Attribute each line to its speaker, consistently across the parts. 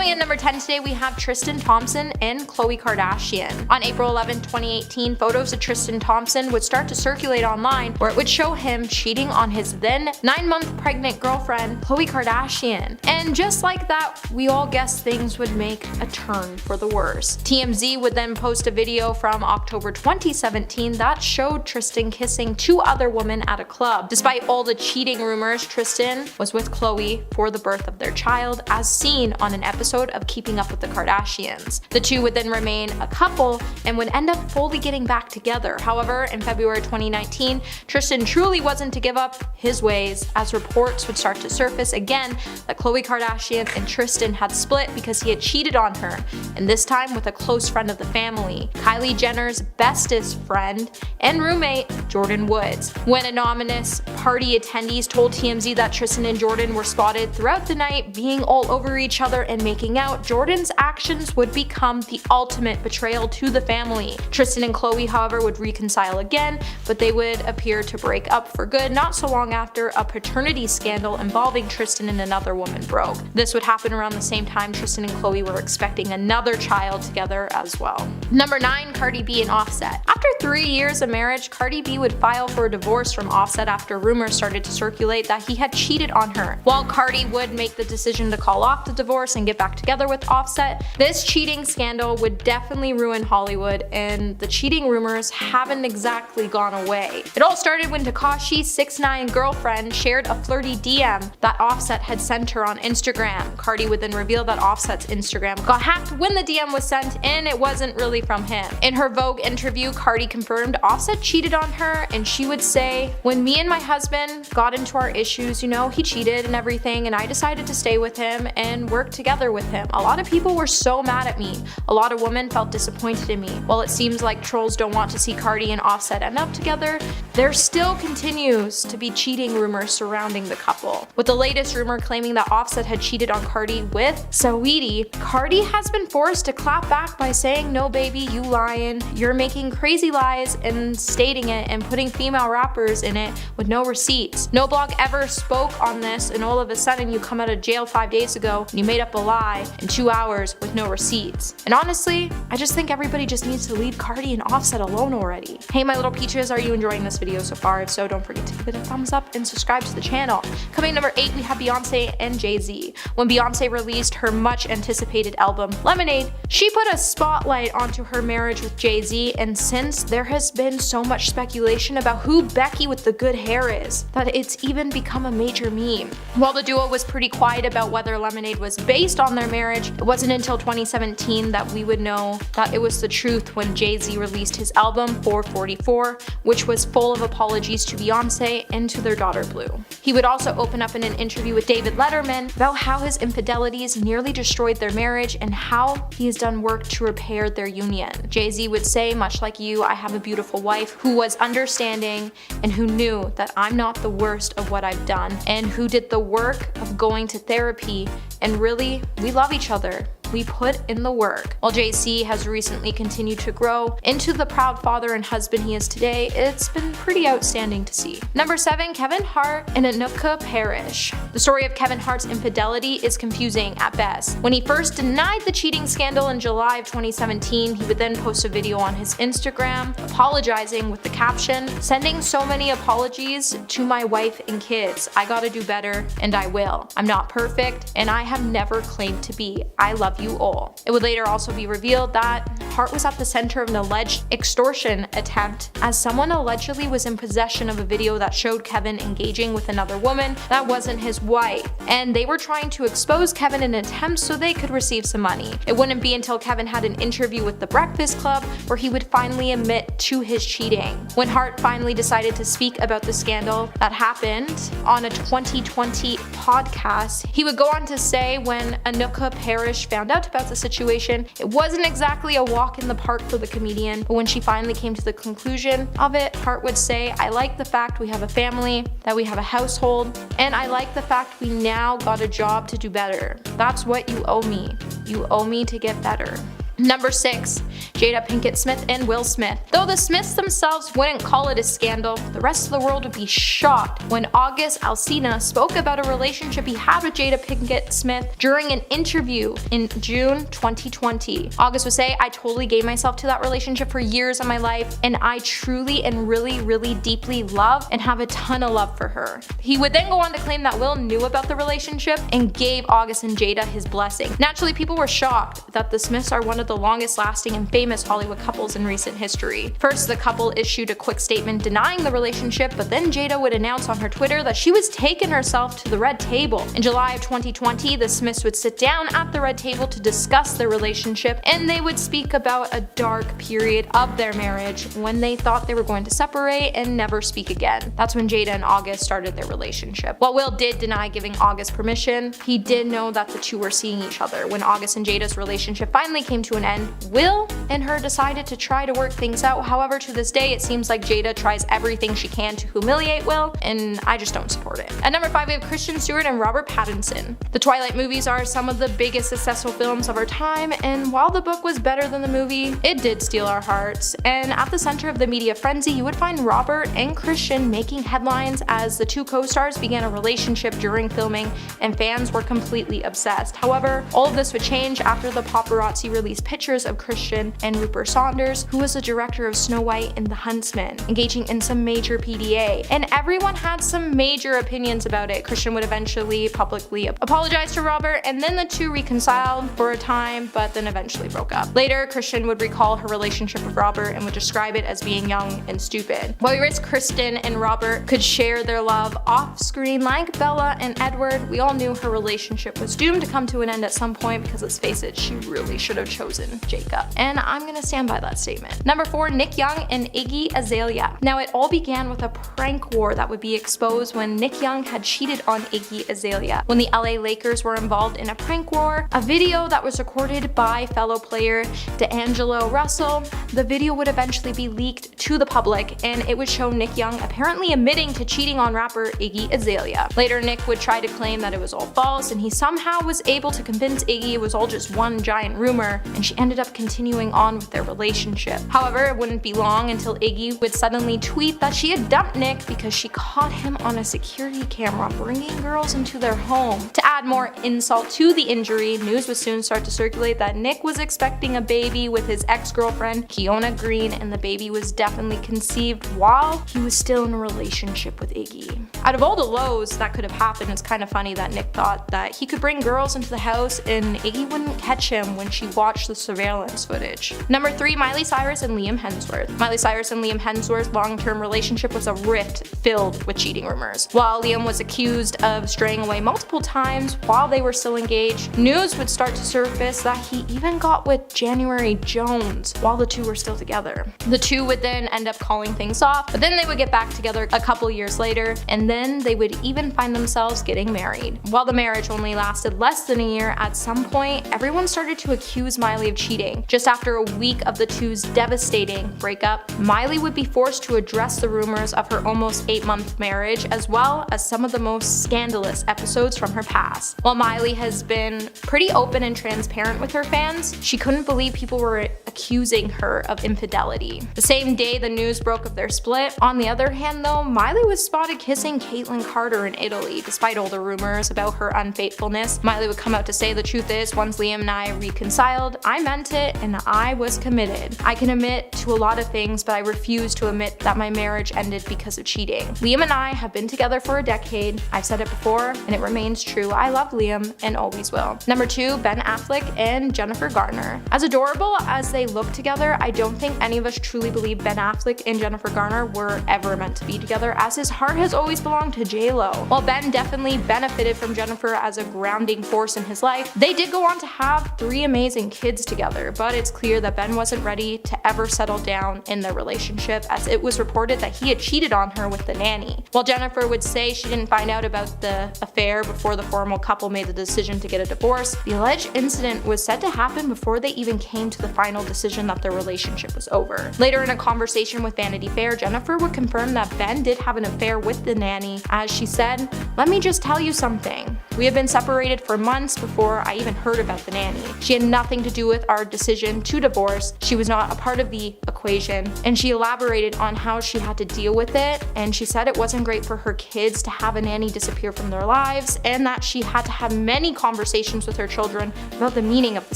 Speaker 1: Coming in number 10 today, we have Tristan Thompson and Khloe Kardashian. On April 11, 2018, photos of Tristan Thompson would start to circulate online where it would show him cheating on his then 9-month pregnant girlfriend, Khloe Kardashian. And just like that, we all guessed things would make a turn for the worse. TMZ would then post a video from October 2017 that showed Tristan kissing 2 other women at a club. Despite all the cheating rumors, Tristan was with Khloe for the birth of their child, as seen on an episode of Keeping Up with the Kardashians. The two would then remain a couple and would end up fully getting back together. However, in February 2019, Tristan truly wasn't to give up his ways, as reports would start to surface again that Khloe Kardashian and Tristan had split because he had cheated on her, and this time with a close friend of the family, Kylie Jenner's bestest friend and roommate, Jordyn Woods. When anonymous party attendees told TMZ that Tristan and Jordyn were spotted throughout the night being all over each other and making out, Jordyn's actions would become the ultimate betrayal to the family. Tristan and Khloe, however, would reconcile again, but they would appear to break up for good not so long after a paternity scandal involving Tristan and another woman broke. This would happen around the same time Tristan and Khloe were expecting another child together as well. Number 9, Cardi B and Offset. After 3 years of marriage, Cardi B would file for a divorce from Offset after rumors started to circulate that he had cheated on her. While Cardi would make the decision to call off the divorce and get back together with Offset, this cheating scandal would definitely ruin Hollywood, and the cheating rumors haven't exactly gone away. It all started when Tekashi's 6ix9ine girlfriend shared a flirty DM that Offset had sent her on Instagram. Cardi would then reveal that Offset's Instagram got hacked when the DM was sent, and it wasn't really from him. In her Vogue interview, Cardi confirmed Offset cheated on her, and she would say, "When me and my husband got into our issues, he cheated and everything, and I decided to stay with him and work together with him. A lot of people were so mad at me. A lot of women felt disappointed in me. While it seems like trolls don't want to see Cardi and Offset end up together, there still continues to be cheating rumors surrounding the couple." With the latest rumor claiming that Offset had cheated on Cardi with Saweetie, Cardi has been forced to clap back by saying, "No baby, you lying. You're making crazy lies," and stating it and putting female rappers in it with no receipts. No blog ever spoke on this, and all of a sudden you come out of jail 5 days ago and you made up a lie in 2 hours with no receipts. And honestly, I just think everybody just needs to leave Cardi and Offset alone already. Hey my little peaches, are you enjoying this video so far? If so, don't forget to give it a thumbs up and subscribe to the channel. Coming number 8, we have Beyonce and Jay-Z. When Beyonce released her much anticipated album Lemonade, she put a spotlight onto her marriage with Jay-Z, and since there has been so much speculation about who Becky with the good hair is, that it's even become a major meme. While the duo was pretty quiet about whether Lemonade was based on their marriage, it wasn't until 2017 that we would know that it was the truth when Jay-Z released his album 444, which was full of apologies to Beyonce and to their daughter Blue. He would also open up in an interview with David Letterman about how his infidelities nearly destroyed their marriage and how he has done work to repair their union. Jay-Z would say, "Much like you, I have a beautiful wife who was understanding and who knew that I'm not the worst of what I've done, and who did the work of going to therapy, and really, we love each other. We put in the work." While Jay-Z has recently continued to grow into the proud father and husband he is today, it's been pretty outstanding to see. Number 7, Kevin Hart and Anuka Parrish. The story of Kevin Hart's infidelity is confusing at best. When he first denied the cheating scandal in July of 2017, he would then post a video on his Instagram apologizing with the caption, "Sending so many apologies to my wife and kids. I gotta do better, and I will. I'm not perfect, and I have never claimed to be. I love you all." It would later also be revealed that Hart was at the center of an alleged extortion attempt, as someone allegedly was in possession of a video that showed Kevin engaging with another woman that wasn't his wife, and they were trying to expose Kevin in an attempt so they could receive some money. It wouldn't be until Kevin had an interview with The Breakfast Club where he would finally admit to his cheating. When Hart finally decided to speak about the scandal that happened on a 2020 podcast, he would go on to say when Anuka Parrish found out about the situation, it wasn't exactly a walk in the park for the comedian, but when she finally came to the conclusion of it, Hart would say, "I like the fact we have a family, that we have a household, and I like the fact we now got a job to do better. That's what you owe me. You owe me to get better." Number 6. Jada Pinkett Smith and Will Smith. Though the Smiths themselves wouldn't call it a scandal, the rest of the world would be shocked when August Alsina spoke about a relationship he had with Jada Pinkett Smith during an interview in June 2020. August would say, "I totally gave myself to that relationship for years of my life, and I truly and really deeply love and have a ton of love for her." He would then go on to claim that Will knew about the relationship and gave August and Jada his blessing. Naturally, people were shocked that the Smiths are one of the longest lasting and famous Hollywood couples in recent history. First, the couple issued a quick statement denying the relationship, but then Jada would announce on her Twitter that she was taking herself to the red table. In July of 2020, the Smiths would sit down at the red table to discuss their relationship, and they would speak about a dark period of their marriage when they thought they were going to separate and never speak again. That's when Jada and August started their relationship. While Will did deny giving August permission, he did know that the two were seeing each other. When August and Jada's relationship finally came to an end, Will and her decided to try to work things out. However, to this day, it seems like Jada tries everything she can to humiliate Will, and I just don't support it. At number 5, we have Kristen Stewart and Robert Pattinson. The Twilight movies are some of the biggest successful films of our time, and while the book was better than the movie, it did steal our hearts. And at the center of the media frenzy, you would find Robert and Kristen making headlines as the two co-stars began a relationship during filming, and fans were completely obsessed. However, all of this would change after the paparazzi released pictures of Christian and Rupert Saunders, who was the director of Snow White and the Huntsman, engaging in some major PDA. And everyone had some major opinions about it. Christian would eventually publicly apologize to Robert, and then the two reconciled for a time, but then eventually broke up. Later, Christian would recall her relationship with Robert and would describe it as being young and stupid. While we wish Kristen and Robert could share their love off screen like Bella and Edward, we all knew her relationship was doomed to come to an end at some point because, let's face it, she really should have chosen Jacob. And I'm gonna stand by that statement. Number 4, Nick Young and Iggy Azalea. Now, it all began with a prank war that would be exposed when Nick Young had cheated on Iggy Azalea. When the LA Lakers were involved in a prank war, a video that was recorded by fellow player D'Angelo Russell, the video would eventually be leaked to the public, and it would show Nick Young apparently admitting to cheating on rapper Iggy Azalea. Later, Nick would try to claim that it was all false, and he somehow was able to convince Iggy it was all just one giant rumor, and she ended up continuing on with their relationship. However, it wouldn't be long until Iggy would suddenly tweet that she had dumped Nick because she caught him on a security camera bringing girls into their home. To add more insult to the injury, news would soon start to circulate that Nick was expecting a baby with his ex-girlfriend, Kiona Green, and the baby was definitely conceived while he was still in a relationship with Iggy. Out of all the lows that could have happened, it's kind of funny that Nick thought that he could bring girls into the house and Iggy wouldn't catch him when she watched the surveillance footage. Number 3, Miley Cyrus and Liam Hemsworth. Miley Cyrus and Liam Hemsworth's long-term relationship was a rift filled with cheating rumors. While Liam was accused of straying away multiple times while they were still engaged, news would start to surface that he even got with January Jones while the two were still together. The two would then end up calling things off, but then they would get back together a couple years later, and then they would even find themselves getting married. While the marriage only lasted less than a year, at some point, everyone started to accuse Miley of cheating. Just after a week of the two's devastating breakup, Miley would be forced to address the rumors of her almost 8-month marriage, as well as some of the most scandalous episodes from her past. While Miley has been pretty open and transparent with her fans, she couldn't believe people were accusing her of infidelity. The same day the news broke of their split, on the other hand though, Miley was spotted kissing Caitlyn Carter in Italy. Despite all the rumors about her unfaithfulness, Miley would come out to say, "The truth is, once Liam and I reconciled, I meant it and I was committed. I can admit to a lot of things, but I refuse to admit that my marriage ended because of cheating. Liam and I have been together for a decade. I've said it before and it remains true. I love Liam and always will." Number 2, Ben Affleck and Jennifer Garner. As adorable as they look together, I don't think any of us truly believe Ben Affleck and Jennifer Garner were ever meant to be together, as his heart has always belonged to J-Lo. While Ben definitely benefited from Jennifer as a grounding force in his life, they did go on to have 3 amazing kids together, but it's clear that Ben wasn't ready to ever settle down in their relationship, as it was reported that he had cheated on her with the nanny. While Jennifer would say she didn't find out about the affair before the formal couple made the decision to get a divorce, the alleged incident was said to happen before they even came to the final decision that their relationship was over. Later in a conversation with Vanity Fair, Jennifer would confirm that Ben did have an affair with the nanny, as she said, "Let me just tell you something. We have been separated for months before I even heard about the nanny. She had nothing to do do with our decision to divorce. She was not a part of the equation, and she elaborated on how she had to deal with it, and she said it wasn't great for her kids to have a nanny disappear from their lives, and that she had to have many conversations with her children about the meaning of the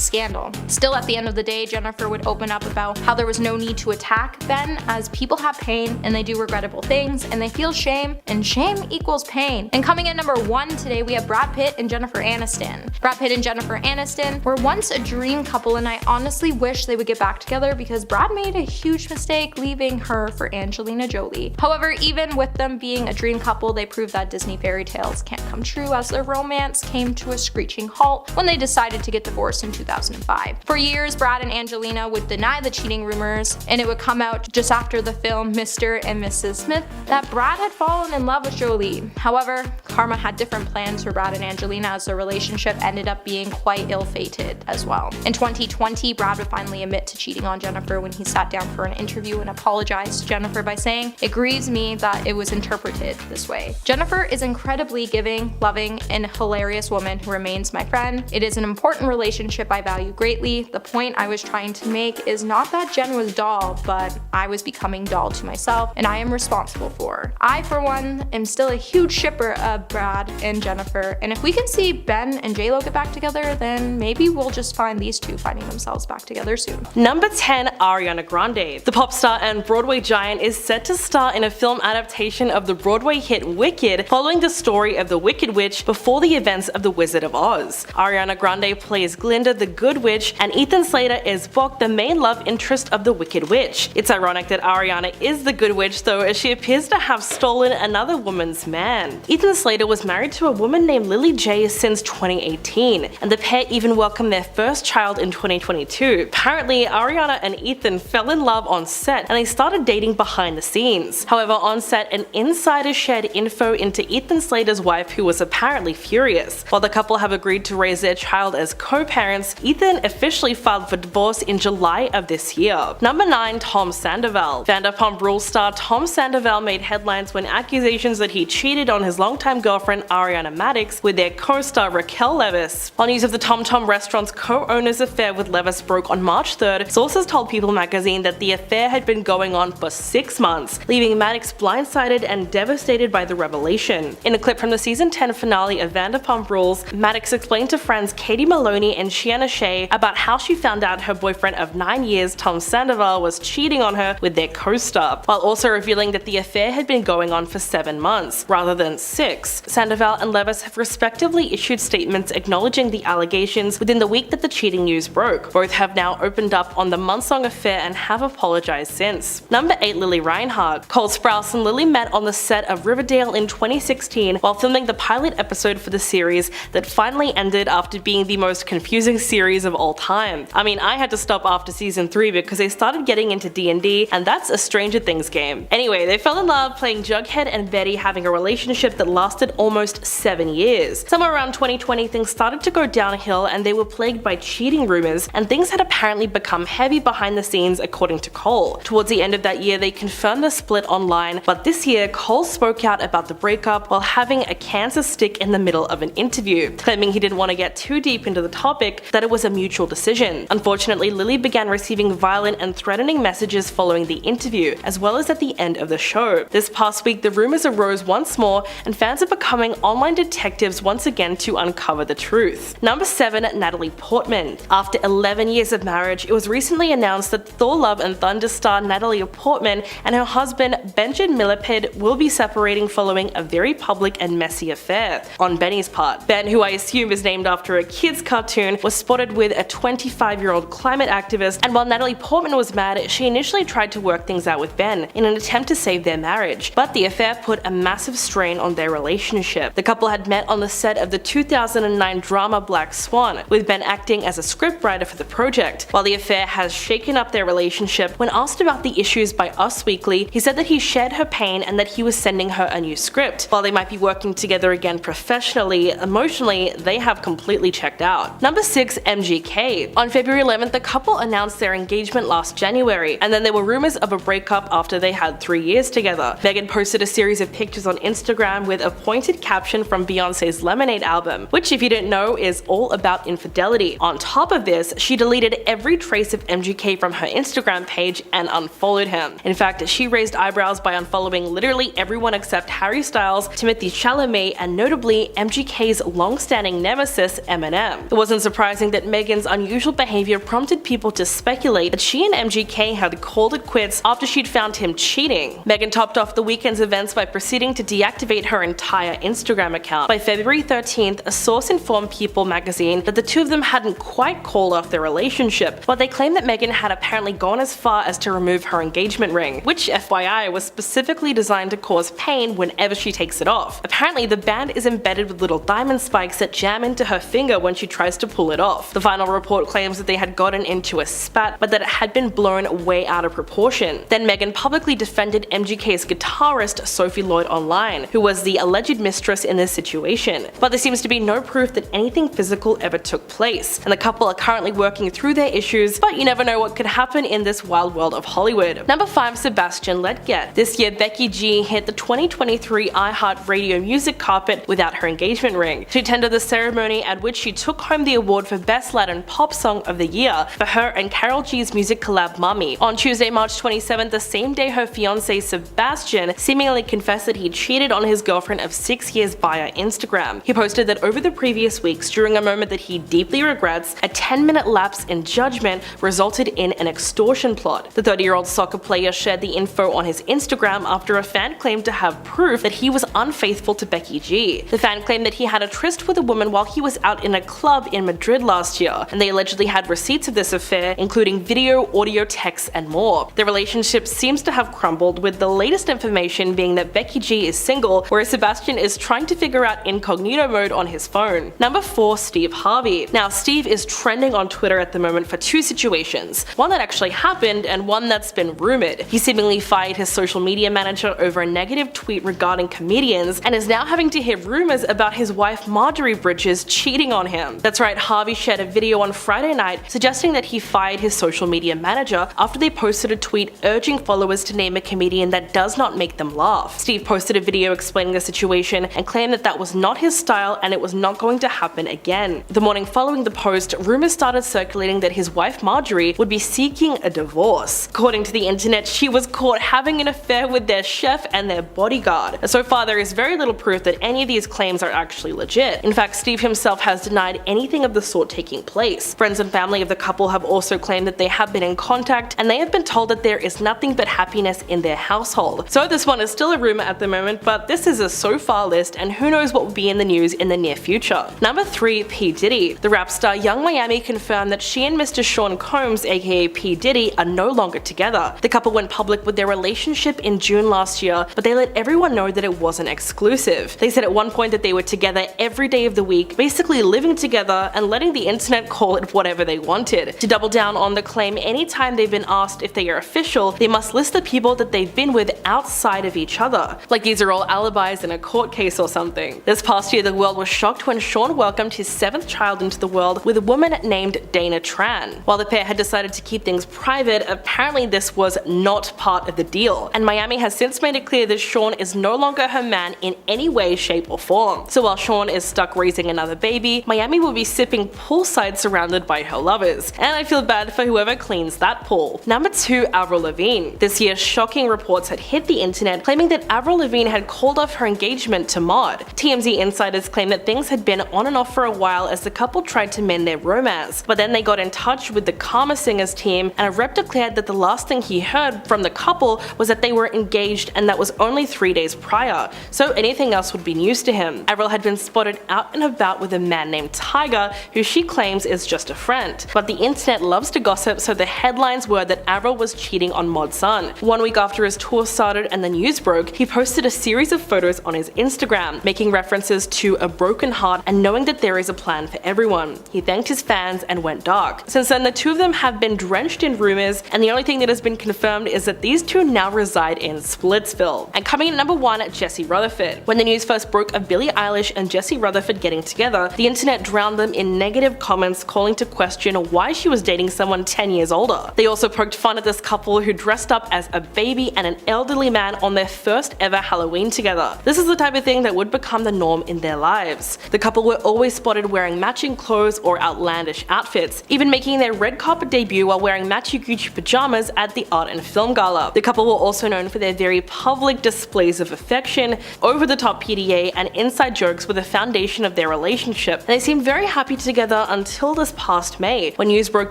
Speaker 1: scandal. Still, at the end of the day, Jennifer would open up about how there was no need to attack Ben, as people have pain and they do regrettable things and they feel shame, and shame equals pain. And coming in number 1 today, we have Brad Pitt and Jennifer Aniston. Brad Pitt and Jennifer Aniston were once a dream couple, and I honestly wish they would get back together because Brad made a huge mistake leaving her for Angelina Jolie. However, even with them being a dream couple, they proved that Disney fairy tales can't come true, as their romance came to a screeching halt when they decided to get divorced in 2005. For years, Brad and Angelina would deny the cheating rumors, and it would come out just after the film Mr. and Mrs. Smith that Brad had fallen in love with Jolie. However, karma had different plans for Brad and Angelina, as their relationship ended up being quite ill-fated as well. In 2020, Brad would finally admit to cheating on Jennifer when he sat down for an interview and apologized to Jennifer by saying, "It grieves me that it was interpreted this way. Jennifer is incredibly giving, loving, and hilarious woman who remains my friend. It is an important relationship I value greatly. The point I was trying to make is not that Jen was doll, but I was becoming doll to myself, and I am responsible for. I, for one, am still a huge shipper of Brad and Jennifer, and if we can see Ben and JLo get back together, then maybe we'll just find these two finding themselves back together soon."
Speaker 2: Number 10. Ariana Grande. The pop star and Broadway giant is set to star in a film adaptation of the Broadway hit Wicked, following the story of the Wicked Witch before the events of The Wizard of Oz. Ariana Grande plays Glinda the Good Witch, and Ethan Slater is Bok, the main love interest of the Wicked Witch. It's ironic that Ariana is the Good Witch though, as she appears to have stolen another woman's man. Ethan Slater was married to a woman named Lily J since 2018, and the pair even welcomed their first child in 2022. Apparently, Ariana and Ethan fell in love on set, and they started dating behind the scenes. However, on set, an insider shared info into Ethan Slater's wife, who was apparently furious. While the couple have agreed to raise their child as co-parents, Ethan officially filed for divorce in July of this year. Number 9. Tom Sandoval. Vanderpump Rules star Tom Sandoval made headlines when accusations that he cheated on his longtime girlfriend Ariana Madix with their co-star Raquel Leviss. While news of the Tom Tom restaurant's co-owner's affair with Leviss broke on March 3rd, sources told People magazine that the affair had been going on for 6 months, leaving Madix blindsided and devastated by the revelation. In a clip from the season 10 finale of Vanderpump Rules, Madix explained to friends Katie Maloney and Shiana Shea about how she found out her boyfriend of 9 years, Tom Sandoval, was cheating on her with their co-star, while also revealing that the affair had been going on for 7 months, rather than 6. Sandoval and Leviss have respectively issued statements acknowledging the allegations within the week that the cheating news broke. Both have now opened up on the months-long affair and have apologized since. Number 8. Lily Reinhart. Cole Sprouse and Lily met on the set of Riverdale in 2016 while filming the pilot episode for the series that finally ended after being the most confusing series of all time. I mean, I had to stop after season 3 because they started getting into D&D, and that's a Stranger Things game. Anyway, they fell in love playing Jughead and Betty, having a relationship that lasted almost 7 years. Somewhere around 2020, things started to go downhill and they were plagued by cheating rumors, and things had apparently become heavy behind the scenes according to Cole. Towards the end of that year, they confirmed the split online, but this year, Cole spoke out about the breakup while having a cancer stick in the middle of an interview, claiming he didn't want to get too deep into the topic, that it was a mutual decision. Unfortunately, Lily began receiving violent and threatening messages following the interview, as well as at the end of the show. This past week, the rumors arose once more, and fans are becoming online detectives once again to uncover the truth. Number 7. Natalie Portman. After 11 years of marriage, it was recently announced that Thor: Love and Thunder star Natalie Portman and her husband Benjamin Millipede will be separating following a very public and messy affair on Benny's part. Ben, who I assume is named after a kid's cartoon, was spotted with a 25-year-old climate activist, and while Natalie Portman was mad, she initially tried to work things out with Ben in an attempt to save their marriage, but the affair put a massive strain on their relationship. The couple had met on the set of the 2009 drama Black Swan, with Ben acting as a scriptwriter for the project. While the affair has shaken up their relationship, when asked about the issues by Us Weekly, he said that he shared her pain and that he was sending her a new script. While they might be working together again professionally, emotionally, they have completely checked out. Number 6. MGK. On February 11th, the couple announced their engagement last January, and then there were rumors of a breakup after they had 3 years together. Megan posted a series of pictures on Instagram with a pointed caption from Beyonce's Lemonade album, which, if you didn't know, is all about infidelity. On top of this, she deleted every trace of MGK from her Instagram page and unfollowed him. In fact, she raised eyebrows by unfollowing literally everyone except Harry Styles, Timothée Chalamet, and notably MGK's long-standing nemesis Eminem. It wasn't surprising that Megan's unusual behavior prompted people to speculate that she and MGK had called it quits after she'd found him cheating. Megan topped off the weekend's events by proceeding to deactivate her entire Instagram account. By February 13th, a source informed People magazine that the two of them hadn't quite called off their relationship, but they claimed that Megan had apparently gone as far as to remove her engagement ring, which FYI was specifically designed to cause pain whenever she takes it off. Apparently, the band is embedded with little diamond spikes that jam into her finger when she tries to pull it off. The final report claims that they had gotten into a spat, but that it had been blown way out of proportion. Then Megan publicly defended MGK's guitarist Sophie Lloyd online, who was the alleged mistress in this situation. But there seems to be no proof that anything physical ever took place, and the couple are currently working through their issues, but you never know what could happen in this wild world of Hollywood. Number 5. Sebastian Ledget. This year, Becky G hit the 2023 iHeartRadio music carpet without her engagement ring. She attended the ceremony at which she took home the award for Best Latin Pop Song of the Year for her and Karol G's music collab Mommy. On Tuesday, March 27th, the same day her fiancé Sebastian seemingly confessed that he cheated on his girlfriend of 6 years via Instagram. He posted that over the previous weeks, during a moment that he deeply regrets, a 10-minute lapse in judgment resulted in an extortion plot. The 30-year-old soccer player shared the info on his Instagram after a fan claimed to have proof that he was unfaithful to Becky G. The fan claimed that he had a tryst with a woman while he was out in a club in Madrid last year, and they allegedly had receipts of this affair, including video, audio, texts, and more. Their relationship seems to have crumbled, with the latest information being that Becky G is single, whereas Sebastian is trying to figure out incognito mode on his phone. Number 4. Steve Harvey. Now, Steve is trending on Twitter at the moment for two situations, one that actually happened and one that's been rumored. He seemingly fired his social media manager over a negative tweet regarding comedians and is now having to hear rumors about his wife Marjorie Bridges cheating on him. That's right, Harvey shared a video on Friday night suggesting that he fired his social media manager after they posted a tweet urging followers to name a comedian that does not make them laugh. Steve posted a video explaining the situation and claimed that that was not his style and it was not going to happen again. The morning following the post, rumors started circulating that his wife Marjorie would be seeking a divorce. According to the internet, she was caught having an affair with their chef and their bodyguard. And so far, there is very little proof that any of these claims are actually legit. In fact, Steve himself has denied anything of the sort taking place. Friends and family of the couple have also claimed that they have been in contact and they have been told that there is nothing but happiness in their household. So this one is still a rumor at the moment, but this is a so far list and who knows what will be in the news in the near future. Number 3. P. Diddy. The rap star Young Miami confirmed that she and Mr. Sean Combs, aka P. Diddy, are no longer together. The couple went public with their relationship in June last year, but they let everyone know that it wasn't exclusive. They said at one point that they were together every day of the week, basically living together and letting the internet call it whatever they wanted. To double down on the claim, anytime they've been asked if they are official, they must list the people that they've been with outside of each other. Like these are all alibis in a court case or something. This past year, the world was shocked when Sean welcomed his 7th child into the world with a woman named Dana Tran. While the pair had decided to keep things private, apparently this was not part of the deal, and Miami has since made it clear that Sean is no longer her man in any way, shape, or form. So while Sean is stuck raising another baby, Miami will be sipping poolside surrounded by her lovers, and I feel bad for whoever cleans that pool. Number 2. Avril Lavigne. This year, shocking reports had hit the internet claiming that Avril Lavigne had called off her engagement to Mod. TMZ insiders claim that things had been on and off for a while as the couple tried to mend their romance, but then they got in touch with the Karma Singers team, and a rep declared that the last thing he heard from the couple was that they were engaged, and that was only 3 days prior, so anything else would be news to him. Avril had been spotted out and about with a man named Tiger, who she claims is just a friend, but the internet loves to gossip, so the headlines were that Avril was cheating on Mod's son. 1 week after his tour started and the news broke, he posted a series of photos on his Instagram, making references to a broken heart and knowing that there is a plan for everyone. He thanked his fans and went dark. Since then, the two of them have been drenched in rumors, and the only thing that has been confirmed is that these two now reside in Splitsville. And coming in at number 1, Jesse Rutherford. When the news first broke of Billie Eilish and Jesse Rutherford getting together, the internet drowned them in negative comments calling to question why she was dating someone 10 years older. They also poked fun at this couple who dressed up as a baby and an elderly man on their first ever Halloween together. This is the type of thing that would become the norm in their lives. The couple were always spotted wearing matching clothes or outlandish outlandish outfits, even making their red carpet debut while wearing Matthew Gucci pajamas at the Art and Film Gala. The couple were also known for their very public displays of affection, over-the-top PDA, and inside jokes were the foundation of their relationship, and they seemed very happy together until this past May, when news broke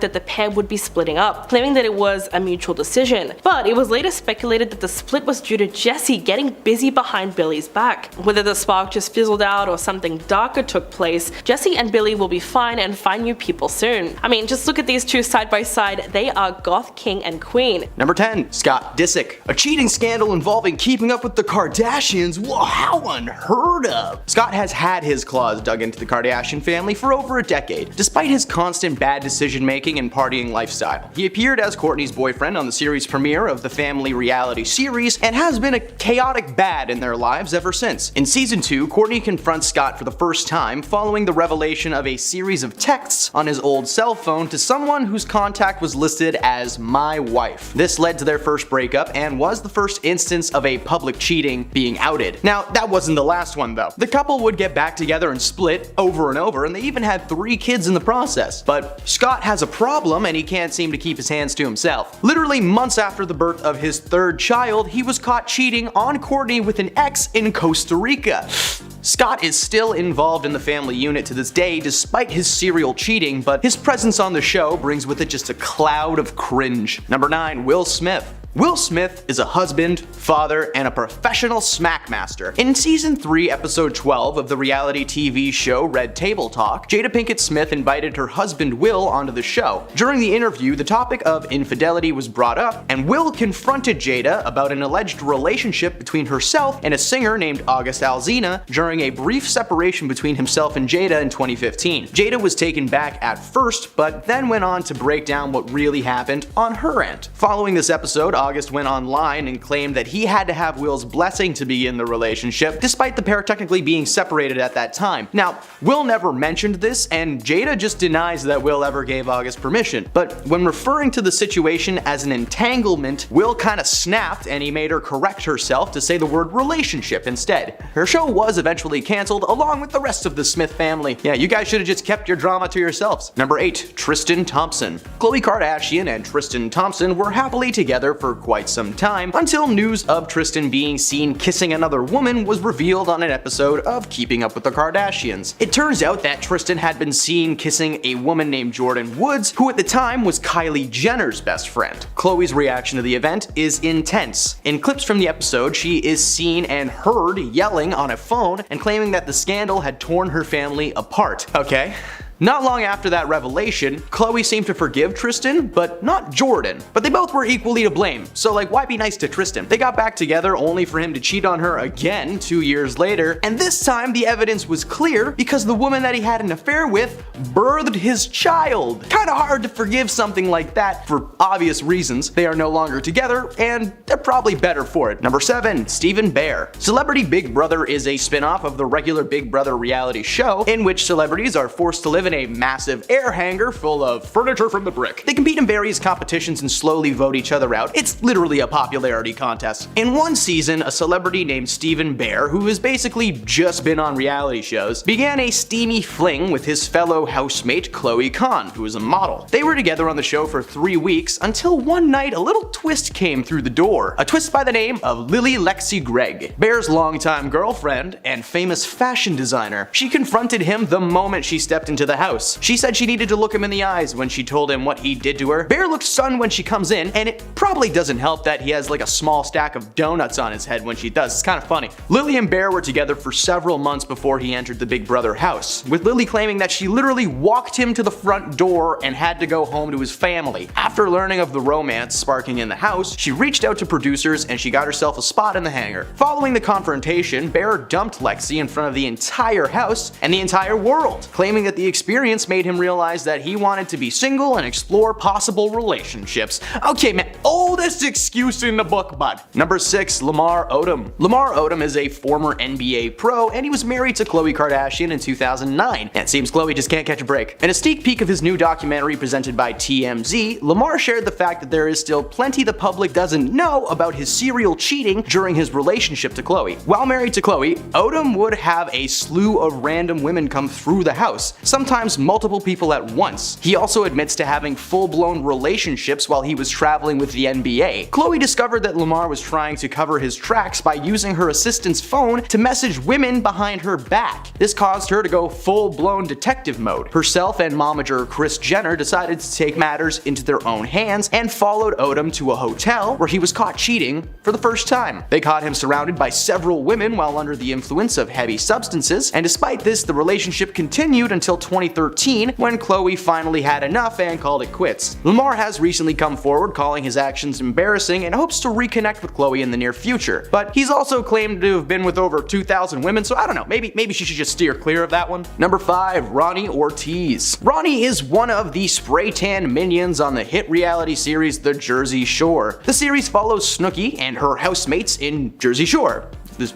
Speaker 2: that the pair would be splitting up, claiming that it was a mutual decision. But it was later speculated that the split was due to Jesse getting busy behind Billy's back. Whether the spark just fizzled out or something darker took place, Jesse and Billy will be fine and find new people soon. I mean, just look at these two side by side, they are goth king and queen.
Speaker 3: Number 10. Scott Disick. A cheating scandal involving keeping up with the Kardashians? Whoa, how unheard of! Scott has had his claws dug into the Kardashian family for over a decade, despite his constant bad decision making and partying lifestyle. He appeared as Kourtney's boyfriend on the series premiere of the family reality series and has been a chaotic bad in their lives ever since. In season 2, Kourtney confronts Scott for the first time following the revelation of a series of texts on his old cell phone to someone whose contact was listed as "my wife." This led to their first breakup and was the first instance of a public cheating being outed. Now, that wasn't the last one though. The couple would get back together and split over and over, and they even had 3 kids in the process. But Scott has a problem and he can't seem to keep his hands to himself. Literally months after the birth of his 3rd child, he was caught cheating on Kourtney with an ex in Costa Rica. Scott is still involved in the family unit to this day despite his serial cheating, but his presence on the show brings with it just a cloud of cringe. Number 9. Will Smith. Will Smith is a husband, father, and a professional smackmaster. In season 3, episode 12 of the reality TV show Red Table Talk, Jada Pinkett Smith invited her husband Will onto the show. During the interview, the topic of infidelity was brought up, and Will confronted Jada about an alleged relationship between herself and a singer named August Alsina during a brief separation between himself and Jada in 2015. Jada was taken back at first, but then went on to break down what really happened on her end. Following this episode, August went online and claimed that he had to have Will's blessing to begin the relationship, despite the pair technically being separated at that time. Now, Will never mentioned this, and Jada just denies that Will ever gave August permission. But when referring to the situation as an entanglement, Will kinda snapped and he made her correct herself to say the word relationship instead. Her show was eventually cancelled along with the rest of the Smith family. Yeah, you guys should have just kept your drama to yourselves. Number 8. Tristan Thompson. Khloe Kardashian and Tristan Thompson were happily together for quite some time until news of Tristan being seen kissing another woman was revealed on an episode of Keeping Up with the Kardashians. It turns out that Tristan had been seen kissing a woman named Jordan Woods, who at the time was Kylie Jenner's best friend. Khloe's reaction to the event is intense. In clips from the episode, she is seen and heard yelling on a phone and claiming that the scandal had torn her family apart. Okay. Not long after that revelation, Khloe seemed to forgive Tristan, but not Jordan. But they both were equally to blame, so like, why be nice to Tristan? They got back together only for him to cheat on her again 2 years later, and this time the evidence was clear because the woman that he had an affair with birthed his child. Kinda hard to forgive something like that for obvious reasons. They are no longer together, and they're probably better for it. Number 7. Stephen Bear. Celebrity Big Brother is a spin-off of the regular Big Brother reality show in which celebrities are forced to live in a massive air hangar full of furniture from the brick. They compete in various competitions and slowly vote each other out. It's literally a popularity contest. In one season, a celebrity named Stephen Bear, who has basically just been on reality shows, began a steamy fling with his fellow housemate Chloe Khan, who is a model. They were together on the show for 3 weeks until one night a little twist came through the door. A twist by the name of Lily Lexi Gregg, Bear's longtime girlfriend and famous fashion designer. She confronted him the moment she stepped into the house. She said she needed to look him in the eyes when she told him what he did to her. Bear looks stunned when she comes in, and it probably doesn't help that he has like a small stack of donuts on his head when she does. It's kind of funny. Lily and Bear were together for several months before he entered the Big Brother house, with Lily claiming that she literally walked him to the front door and had to go home to his family. After learning of the romance sparking in the house, she reached out to producers and she got herself a spot in the hangar. Following the confrontation, Bear dumped Lexi in front of the entire house and the entire world, claiming that the experience made him realize that he wanted to be single and explore possible relationships. Okay man, oldest excuse in the book, bud. Number 6. Lamar Odom. Lamar Odom is a former NBA pro and he was married to Khloe Kardashian in 2009. And it seems Khloe just can't catch a break. In a sneak peek of his new documentary presented by TMZ, Lamar shared the fact that there is still plenty the public doesn't know about his serial cheating during his relationship to Khloe. While married to Khloe, Odom would have a slew of random women come through the house, sometimes sometimes multiple people at once. He also admits to having full-blown relationships while he was traveling with the NBA. Chloe discovered that Lamar was trying to cover his tracks by using her assistant's phone to message women behind her back. This caused her to go full-blown detective mode. Herself and momager Kris Jenner decided to take matters into their own hands and followed Odom to a hotel where he was caught cheating for the first time. They caught him surrounded by several women while under the influence of heavy substances, and despite this, the relationship continued until 2013 when Chloe finally had enough and called it quits. Lamar has recently come forward calling his actions embarrassing and hopes to reconnect with Chloe in the near future, but he's also claimed to have been with over 2,000 women, so I don't know, maybe she should just steer clear of that one. Number 5. Ronnie Ortiz. Ronnie is one of the spray tan minions on the hit reality series The Jersey Shore. The series follows Snooki and her housemates in Jersey Shore.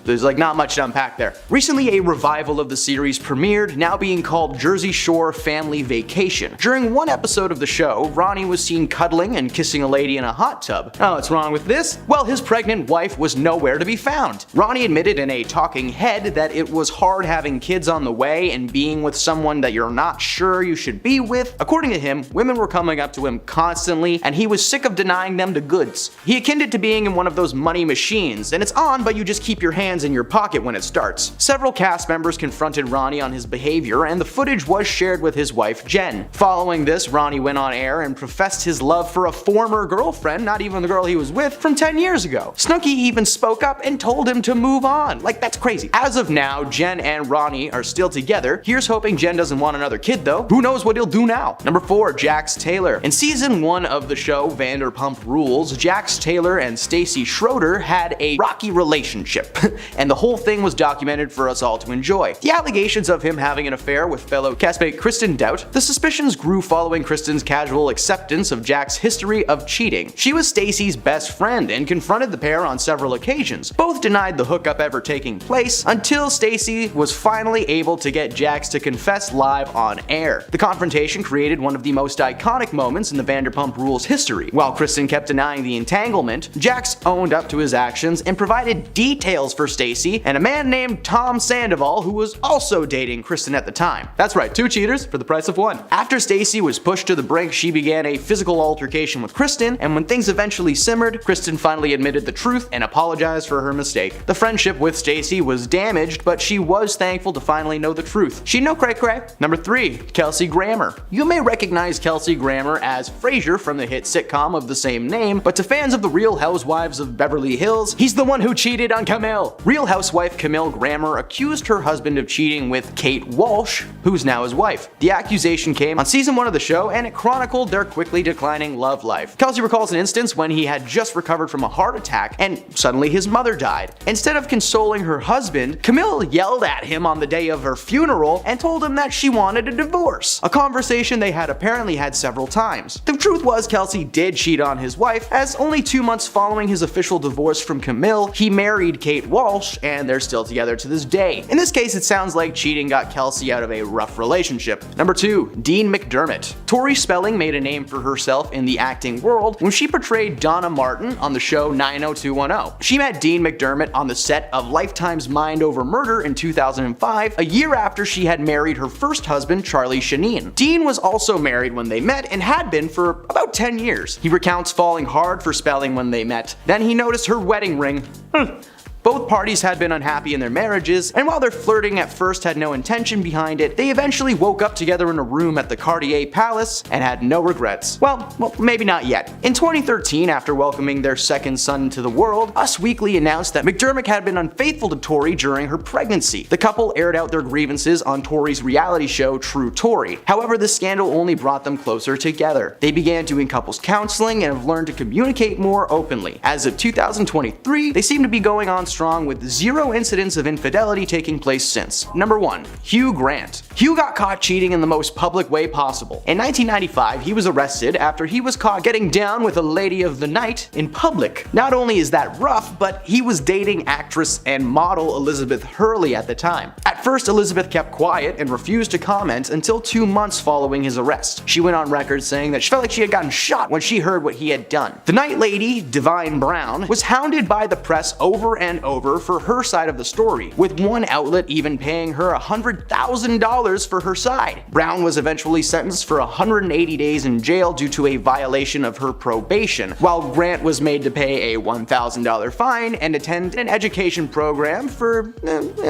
Speaker 3: There's like not much to unpack there. Recently, a revival of the series premiered, now being called Jersey Shore Family Vacation. During one episode of the show, Ronnie was seen cuddling and kissing a lady in a hot tub. Oh, what's wrong with this? Well, his pregnant wife was nowhere to be found. Ronnie admitted in a talking head that it was hard having kids on the way and being with someone that you're not sure you should be with. According to him, women were coming up to him constantly, and he was sick of denying them the goods. He akined it to being in one of those money machines, and it's on, but you just keep your hands in your pocket when it starts. Several cast members confronted Ronnie on his behavior, and the footage was shared with his wife Jen. Following this, Ronnie went on air and professed his love for a former girlfriend, not even the girl he was with, from 10 years ago. Snooki even spoke up and told him to move on. Like, that's crazy. As of now, Jen and Ronnie are still together. Here's hoping Jen doesn't want another kid though. Who knows what he'll do now? Number 4. Jax Taylor. In season 1 of the show Vanderpump Rules, Jax Taylor and Stacey Schroeder had a rocky relationship. And the whole thing was documented for us all to enjoy. The allegations of him having an affair with fellow castmate Kristen Doubt, the suspicions grew following Kristen's casual acceptance of Jack's history of cheating. She was Stacey's best friend and confronted the pair on several occasions. Both denied the hookup ever taking place until Stacey was finally able to get Jax to confess live on air. The confrontation created one of the most iconic moments in the Vanderpump Rules history. While Kristen kept denying the entanglement, Jax owned up to his actions and provided details for Stacey and a man named Tom Sandoval who was also dating Kristen at the time. That's right, 2 cheaters for the price of 1. After Stacey was pushed to the brink, she began a physical altercation with Kristen, and when things eventually simmered, Kristen finally admitted the truth and apologized for her mistake. The friendship with Stacey was damaged, but she was thankful to finally know the truth. She no cray cray. Number 3. Kelsey Grammer. You may recognize Kelsey Grammer as Frasier from the hit sitcom of the same name, but to fans of the Real Housewives of Beverly Hills, he's the one who cheated on Camille. Real Housewife Camille Grammer accused her husband of cheating with Kate Walsh, who's now his wife. The accusation came on season 1 of the show, and it chronicled their quickly declining love life. Kelsey recalls an instance when he had just recovered from a heart attack and suddenly his mother died. Instead of consoling her husband, Camille yelled at him on the day of her funeral and told him that she wanted a divorce, a conversation they had apparently had several times. The truth was Kelsey did cheat on his wife, as only 2 months following his official divorce from Camille, he married Kate Walsh, and they're still together to this day. In this case, it sounds like cheating got Kelsey out of a rough relationship. Number 2. Dean McDermott. Tori Spelling made a name for herself in the acting world when she portrayed Donna Martin on the show 90210. She met Dean McDermott on the set of Lifetime's Mind Over Murder in 2005, a year after she had married her first husband, Charlie Sheeneen. Dean was also married when they met and had been for about 10 years. He recounts falling hard for Spelling when they met. Then he noticed her wedding ring. Both parties had been unhappy in their marriages, and while their flirting at first had no intention behind it, they eventually woke up together in a room at the Cartier Palace and had no regrets. Well, maybe not yet. In 2013, after welcoming their second son into the world, Us Weekly announced that McDermott had been unfaithful to Tori during her pregnancy. The couple aired out their grievances on Tori's reality show True Tori. However, this scandal only brought them closer together. They began doing couples counseling and have learned to communicate more openly. As of 2023, they seem to be going on strong with 0 incidents of infidelity taking place since. Number 1. Hugh Grant. Hugh got caught cheating in the most public way possible. In 1995, he was arrested after he was caught getting down with a lady of the night in public. Not only is that rough, but he was dating actress and model Elizabeth Hurley at the time. At first, Elizabeth kept quiet and refused to comment until 2 months following his arrest. She went on record saying that she felt like she had gotten shot when she heard what he had done. The night lady, Divine Brown, was hounded by the press over and went over for her side of the story, with one outlet even paying her $100,000 for her side. Brown was eventually sentenced for 180 days in jail due to a violation of her probation, while Grant was made to pay a $1,000 fine and attend an education program for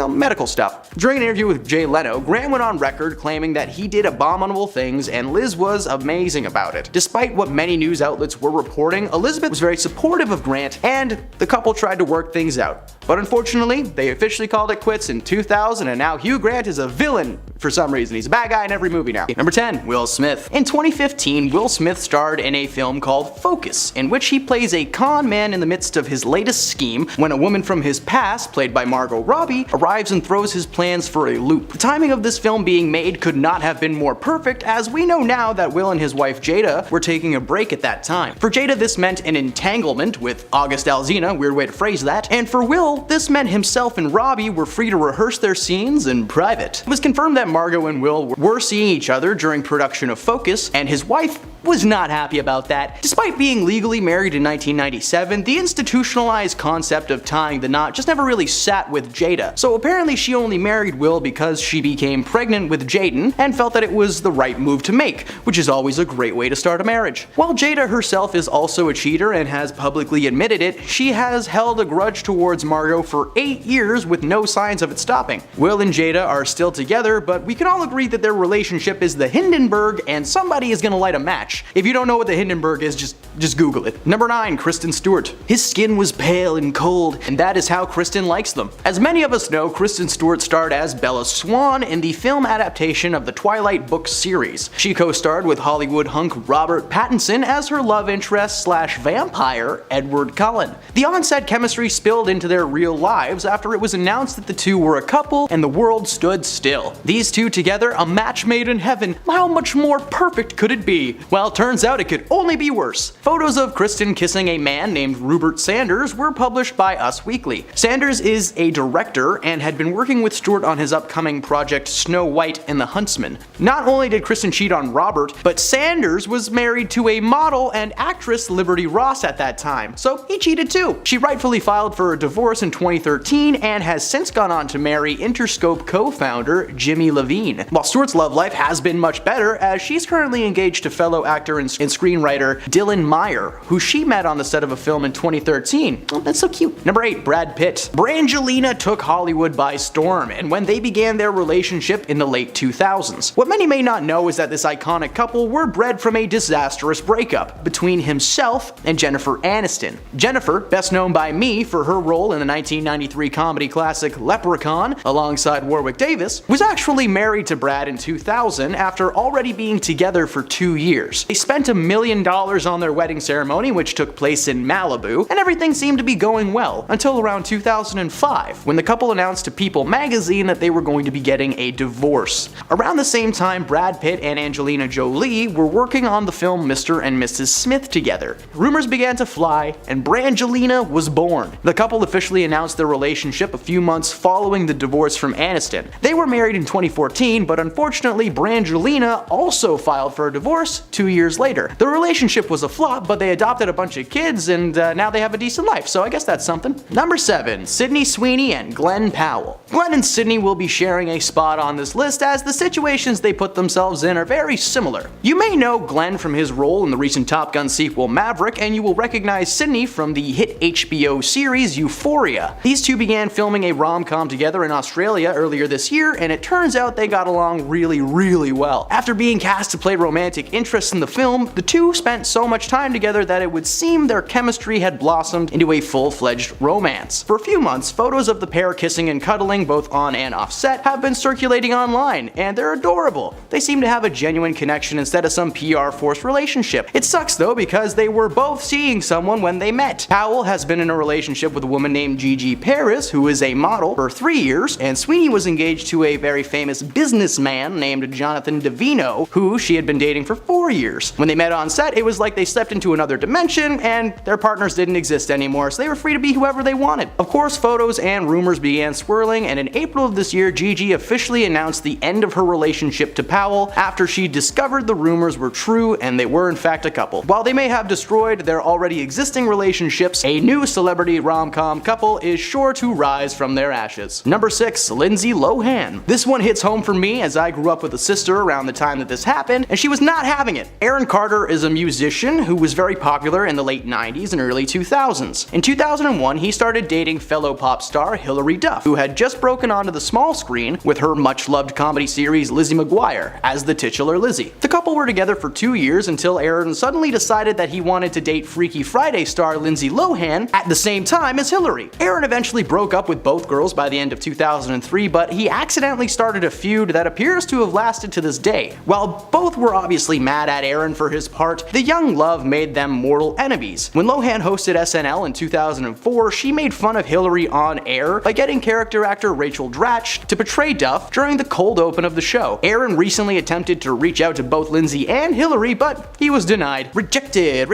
Speaker 3: medical stuff. During an interview with Jay Leno, Grant went on record claiming that he did abominable things and Liz was amazing about it. Despite what many news outlets were reporting, Elizabeth was very supportive of Grant and the couple tried to work things out. But unfortunately, they officially called it quits in 2000 and now Hugh Grant is a villain for some reason. He's a bad guy in every movie now. Number 10, Will Smith. In 2015, Will Smith starred in a film called Focus, in which he plays a con man in the midst of his latest scheme when a woman from his past, played by Margot Robbie, arrives and throws his plans for a loop. The timing of this film being made could not have been more perfect, as we know now that Will and his wife Jada were taking a break at that time. For Jada, this meant an entanglement with August Alsina, weird way to phrase that, and for Will, this meant himself and Robbie were free to rehearse their scenes in private. It was confirmed that Margot and Will were seeing each other during production of Focus, and his wife was not happy about that. Despite being legally married in 1997, the institutionalized concept of tying the knot just never really sat with Jada. So apparently she only married Will because she became pregnant with Jaden and felt that it was the right move to make, which is always a great way to start a marriage. While Jada herself is also a cheater and has publicly admitted it, she has held a grudge towards Margot for 8 years with no signs of it stopping. Will and Jada are still together, but we can all agree that their relationship is the Hindenburg and somebody is gonna light a match. If you don't know what the Hindenburg is, just Google it. Number 9, Kristen Stewart. His skin was pale and cold, and that is how Kristen likes them. As many of us know, Kristen Stewart starred as Bella Swan in the film adaptation of the Twilight book series. She co-starred with Hollywood hunk Robert Pattinson as her love interest / vampire, Edward Cullen. The on-set chemistry spilled into their real lives after it was announced that the two were a couple and the world stood still. These two together, a match made in heaven. How much more perfect could it be? Well, turns out it could only be worse. Photos of Kristen kissing a man named Rupert Sanders were published by Us Weekly. Sanders is a director and had been working with Stewart on his upcoming project Snow White and the Huntsman. Not only did Kristen cheat on Robert, but Sanders was married to a model and actress Liberty Ross at that time, so he cheated too. She rightfully filed for a divorce in 2013 and has since gone on to marry Interscope co-founder Jimmy Levine. While Stewart's love life has been much better, as she's currently engaged to fellow actor and screenwriter Dylan Meyer, who she met on the set of a film in 2013. Oh, that's so cute. Number 8, Brad Pitt. Brangelina took Hollywood by storm, and when they began their relationship in the late 2000s. What many may not know is that this iconic couple were bred from a disastrous breakup between himself and Jennifer Aniston. Jennifer, best known by me for her role in the 1993 comedy classic Leprechaun alongside Warwick Davis, was actually married to Brad in 2000 after already being together for 2 years. They spent $1 million on their wedding ceremony, which took place in Malibu, and everything seemed to be going well until around 2005, when the couple announced to People magazine that they were going to be getting a divorce. Around the same time, Brad Pitt and Angelina Jolie were working on the film Mr. and Mrs. Smith together. Rumors began to fly, and Brangelina was born. The couple officially announced their relationship a few months following the divorce from Aniston. They were married in 2014, but unfortunately Brangelina also filed for a divorce 2 years later. The relationship was a flop, but they adopted a bunch of kids and now they have a decent life, so I guess that's something. Number 7, Sydney Sweeney and Glenn Powell. Glenn and Sydney will be sharing a spot on this list as the situations they put themselves in are very similar. You may know Glenn from his role in the recent Top Gun sequel Maverick, and you will recognize Sydney from the hit HBO series Euphoria. These two began filming a rom-com together in Australia earlier this year, and it turns out they got along really well. After being cast to play romantic interests in the film, the two spent so much time together that it would seem their chemistry had blossomed into a full-fledged romance. For a few months, photos of the pair kissing and cuddling both on and off set have been circulating online, and they're adorable. They seem to have a genuine connection instead of some PR forced relationship. It sucks though because they were both seeing someone when they met. Powell has been in a relationship with a woman named Gigi Paris, who is a model, for 3 years, and Sweeney was engaged to a very famous businessman named Jonathan Davino, who she had been dating for 4 years. years. When they met on set, it was like they stepped into another dimension and their partners didn't exist anymore, so they were free to be whoever they wanted. Of course, photos and rumors began swirling, and in April of this year, Gigi officially announced the end of her relationship to Powell after she discovered the rumors were true and they were in fact a couple. While they may have destroyed their already existing relationships, a new celebrity rom-com couple is sure to rise from their ashes. Number 6. Lindsay Lohan. This one hits home for me as I grew up with a sister around the time that this happened, and she was not having it. Aaron Carter is a musician who was very popular in the late 90s and early 2000s. In 2001, he started dating fellow pop star Hilary Duff, who had just broken onto the small screen with her much-loved comedy series Lizzie McGuire as the titular Lizzie. The couple were together for 2 years until Aaron suddenly decided that he wanted to date Freaky Friday star Lindsay Lohan at the same time as Hilary. Aaron eventually broke up with both girls by the end of 2003, but he accidentally started a feud that appears to have lasted to this day. While both were obviously mad at Aaron for his part, the young love made them mortal enemies. When Lohan hosted SNL in 2004, she made fun of Hilary on air by getting character actor Rachel Dratch to portray Duff during the cold open of the show. Aaron recently attempted to reach out to both Lindsay and Hilary, but he was denied. Rejected,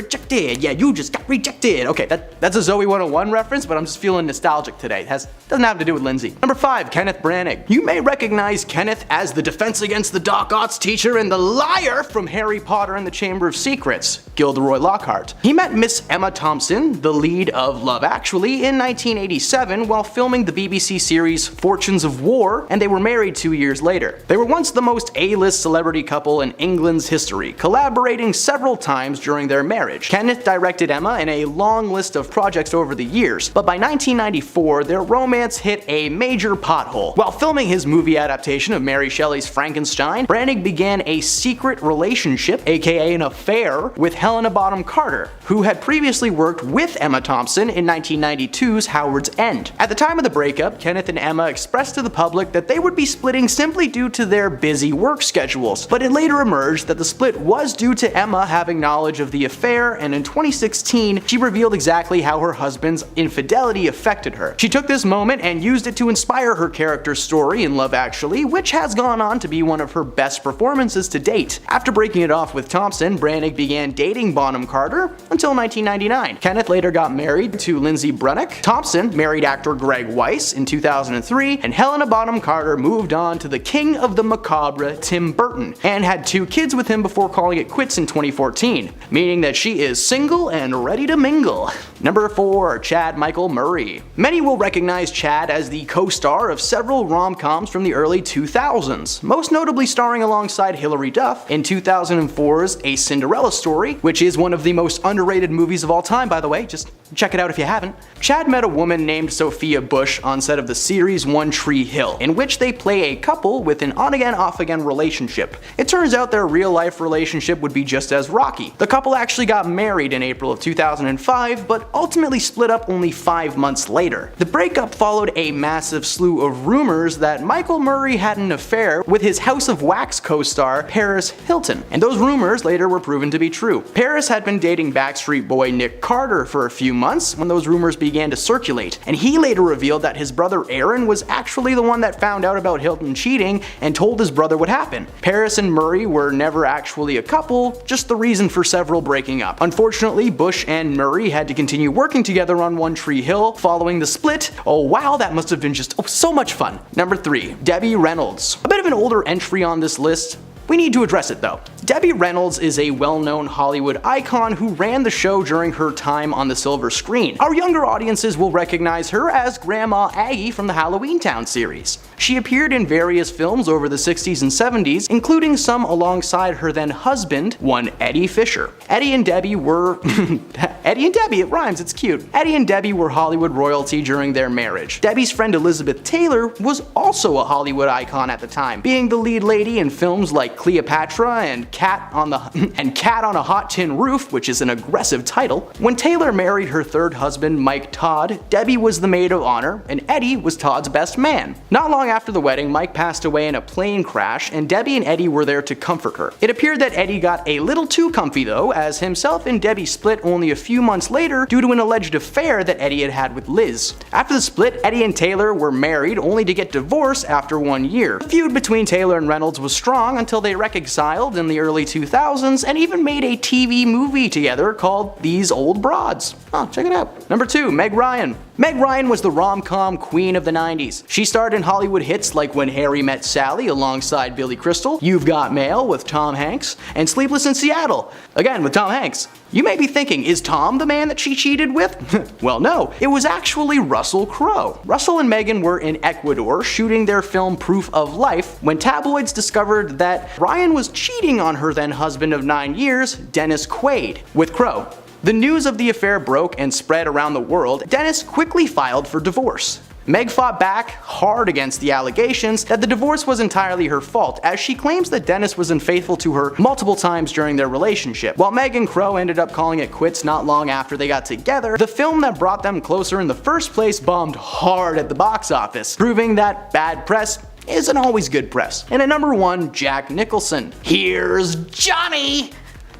Speaker 3: yeah, you just got rejected. Okay, that's a Zoe 101 reference, but I'm just feeling nostalgic today. It doesn't have to do with Lindsay. Number 5. Kenneth Branagh. You may recognize Kenneth as the Defense Against the Dark Arts teacher and the liar from Harry Potter and the Chamber of Secrets, Gilderoy Lockhart. He met Miss Emma Thompson, the lead of Love Actually, in 1987 while filming the BBC series Fortunes of War, and they were married 2 years later. They were once the most A-list celebrity couple in England's history, collaborating several times during their marriage. Kenneth directed Emma in a long list of projects over the years, but by 1994 their romance hit a major pothole. While filming his movie adaptation of Mary Shelley's Frankenstein, Branagh began a secret relationship, aka an affair, with Helena Bonham Carter, who had previously worked with Emma Thompson in 1992's Howard's End. At the time of the breakup, Kenneth and Emma expressed to the public that they would be splitting simply due to their busy work schedules, but it later emerged that the split was due to Emma having knowledge of the affair, and in 2016 she revealed exactly how her husband's infidelity affected her. She took this moment and used it to inspire her character's story in Love Actually, which has gone on to be one of her best performances to date. After breaking it off with Thompson, Branagh began dating Bonham Carter until 1999. Kenneth later got married to Lindsay Brunnock. Thompson married actor Greg Weiss in 2003, and Helena Bonham Carter moved on to the king of the macabre, Tim Burton, and had 2 kids with him before calling it quits in 2014, meaning that she is single and ready to mingle. Number 4. Chad Michael Murray. Many will recognize Chad as the co-star of several rom-coms from the early 2000s, most notably starring alongside Hilary Duff in 2004's A Cinderella Story, which is one of the most underrated movies of all time, by the way, just check it out if you haven't. Chad met a woman named Sophia Bush on set of the series One Tree Hill, in which they play a couple with an on-again, off-again relationship. It turns out their real-life relationship would be just as rocky. The couple actually got married in April of 2005, but ultimately split up only 5 months later. The breakup followed a massive slew of rumors that Michael Murray had an affair with his House of Wax co-star Paris Hilton, and those rumors later were proven to be true. Paris had been dating Backstreet Boy Nick Carter for a few months when those rumors began to circulate, and he later revealed that his brother Aaron was actually the one that found out about Hilton cheating and told his brother what happened. Paris and Murray were never actually a couple, just the reason for several breaking up. Unfortunately, Bush and Murray had to continue working together on One Tree Hill following the split. Oh wow, that must have been just so much fun. Number 3. Debbie Reynolds. A bit of an older entry on this list. We need to address it though. Debbie Reynolds is a well-known Hollywood icon who ran the show during her time on the silver screen. Our younger audiences will recognize her as Grandma Aggie from the Halloween Town series. She appeared in various films over the 60s and 70s, including some alongside her then husband, one Eddie Fisher. Eddie and Debbie were Eddie and Debbie, it rhymes, it's cute. Eddie and Debbie were Hollywood royalty during their marriage. Debbie's friend Elizabeth Taylor was also a Hollywood icon at the time, being the lead lady in films like Cleopatra and Cat on a Hot Tin Roof, which is an aggressive title. When Taylor married her third husband, Mike Todd, Debbie was the maid of honor, and Eddie was Todd's best man. Not long after the wedding, Mike passed away in a plane crash, and Debbie and Eddie were there to comfort her. It appeared that Eddie got a little too comfy though, as himself and Debbie split only a few months later due to an alleged affair that Eddie had with Liz. After the split, Eddie and Taylor were married only to get divorced after 1 year. The feud between Taylor and Reynolds was strong until they reconciled in the early 2000s and even made a TV movie together called These Old Broads. Oh, check it out. Number 2, Meg Ryan. Meg Ryan was the rom-com queen of the 90s. She starred in Hollywood hits like When Harry Met Sally alongside Billy Crystal, You've Got Mail with Tom Hanks, and Sleepless in Seattle, again with Tom Hanks. You may be thinking, is Tom the man that she cheated with? Well, no, it was actually Russell Crowe. Russell and Megan were in Ecuador shooting their film Proof of Life when tabloids discovered that Ryan was cheating on her then husband of 9 years, Dennis Quaid, with Crowe. The news of the affair broke and spread around the world. Dennis quickly filed for divorce. Meg fought back hard against the allegations that the divorce was entirely her fault, as she claims that Dennis was unfaithful to her multiple times during their relationship. While Meg and Crowe ended up calling it quits not long after they got together, the film that brought them closer in the first place bombed hard at the box office, proving that bad press isn't always good press. And at number 1, Jack Nicholson. Here's Johnny!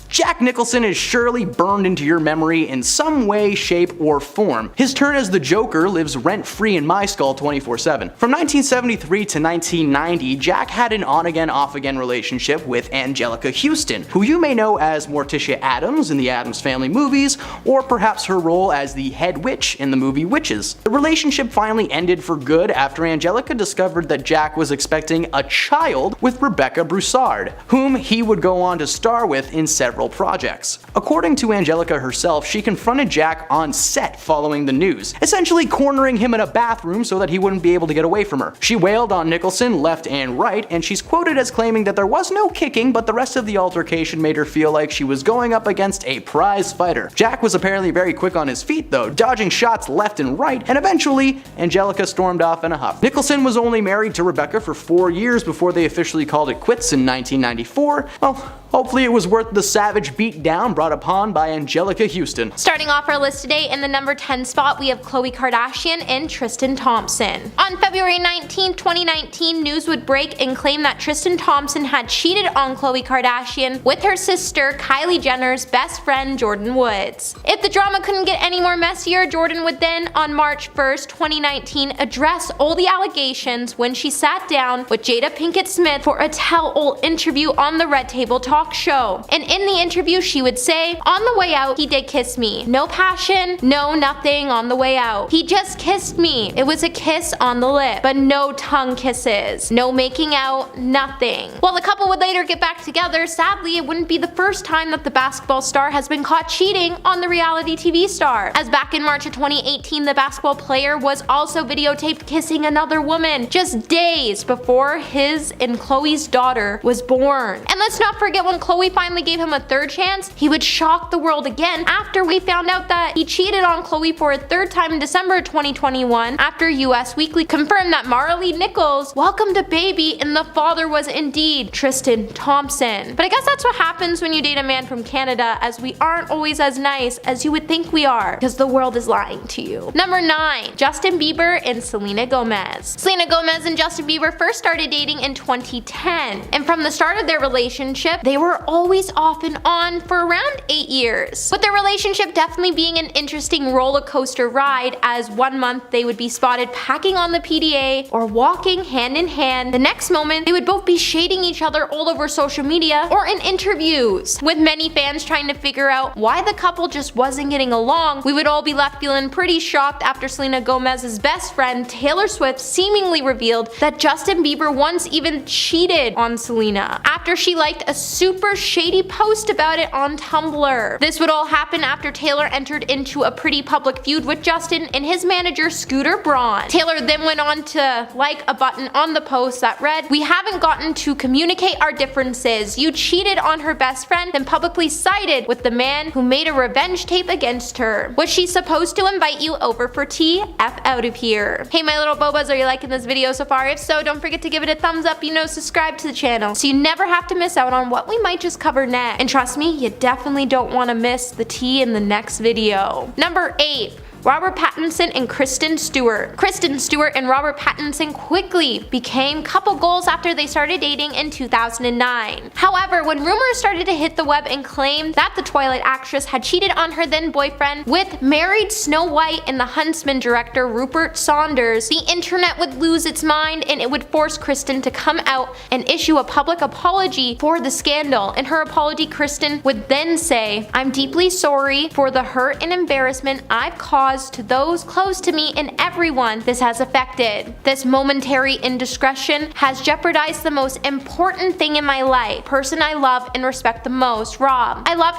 Speaker 3: Jack Nicholson is surely burned into your memory in some way, shape, or form. His turn as the Joker lives rent-free in my skull 24/7. From 1973 to 1990, Jack had an on-again, off-again relationship with Angelica Houston, who you may know as Morticia Addams in the Addams Family movies, or perhaps her role as the head witch in the movie Witches. The relationship finally ended for good after Angelica discovered that Jack was expecting a child with Rebecca Broussard, whom he would go on to star with in several projects. According to Angelica herself, she confronted Jack on set following the news, essentially cornering him in a bathroom so that he wouldn't be able to get away from her. She wailed on Nicholson left and right, and she's quoted as claiming that there was no kicking, but the rest of the altercation made her feel like she was going up against a prize fighter. Jack was apparently very quick on his feet though, dodging shots left and right, and eventually Angelica stormed off in a huff. Nicholson was only married to Rebecca for 4 years before they officially called it quits in 1994. Well, hopefully it was worth the savage beatdown brought upon by Angelica Houston.
Speaker 1: Starting off our list today, in the number 10 spot, we have Khloe Kardashian and Tristan Thompson. On February 19, 2019, news would break and claim that Tristan Thompson had cheated on Khloe Kardashian with her sister Kylie Jenner's best friend Jordyn Woods. If the drama couldn't get any more messier, Jordyn would then, on March 1st, 2019, address all the allegations when she sat down with Jada Pinkett Smith for a tell-all interview on the Red Table Talk show. And in the interview, she would say, "On the way out, he did kiss me. No passion, no nothing on the way out. He just kissed me. It was a kiss on the lip, but no tongue kisses. No making out, nothing." While the couple would later get back together, sadly, it wouldn't be the first time that the basketball star has been caught cheating on the reality TV star, as back in March of 2018, the basketball player was also videotaped kissing another woman just days before his and Khloe's daughter was born. And let's not forget, when Khloe finally gave him a third chance, he would shock the world again after we found out that he cheated on Khloe for a third time in December 2021 after US Weekly confirmed that Maralee Nichols welcomed a baby and the father was indeed Tristan Thompson. But I guess that's what happens when you date a man from Canada, as we aren't always as nice as you would think we are, because the world is lying to you. Number 9, Justin Bieber and Selena Gomez. Selena Gomez and Justin Bieber first started dating in 2010, and from the start of their relationship, they were always off and on for around 8 years, with their relationship definitely being an interesting roller coaster ride, as one month they would be spotted packing on the PDA or walking hand in hand. The next moment, they would both be shading each other all over social media or in interviews. With many fans trying to figure out why the couple just wasn't getting along, we would all be left feeling pretty shocked after Selena Gomez's best friend Taylor Swift seemingly revealed that Justin Bieber once even cheated on Selena after she liked a super shady post about it on Tumblr. This would all happen after Taylor entered into a pretty public feud with Justin and his manager Scooter Braun. Taylor then went on to like a button on the post that read, "We haven't gotten to communicate our differences. You cheated on her best friend, then publicly sided with the man who made a revenge tape against her. Was she supposed to invite you over for tea? F out of here." Hey my little bobas, are you liking this video so far? If so, don't forget to give it a thumbs up, subscribe to the channel so you never have to miss out on what we might just cover next. And trust me, you definitely don't want to miss the tea in the next video. Number 8. Robert Pattinson and Kristen Stewart. Kristen Stewart and Robert Pattinson quickly became couple goals after they started dating in 2009. However, when rumors started to hit the web and claimed that the Twilight actress had cheated on her then boyfriend with married Snow White and the Huntsman director Rupert Saunders, the internet would lose its mind and it would force Kristen to come out and issue a public apology for the scandal. In her apology, Kristen would then say, "I'm deeply sorry for the hurt and embarrassment I've caused to those close to me and everyone this has affected. This momentary indiscretion has jeopardized the most important thing in my life, person I love and respect the most, Rob. I love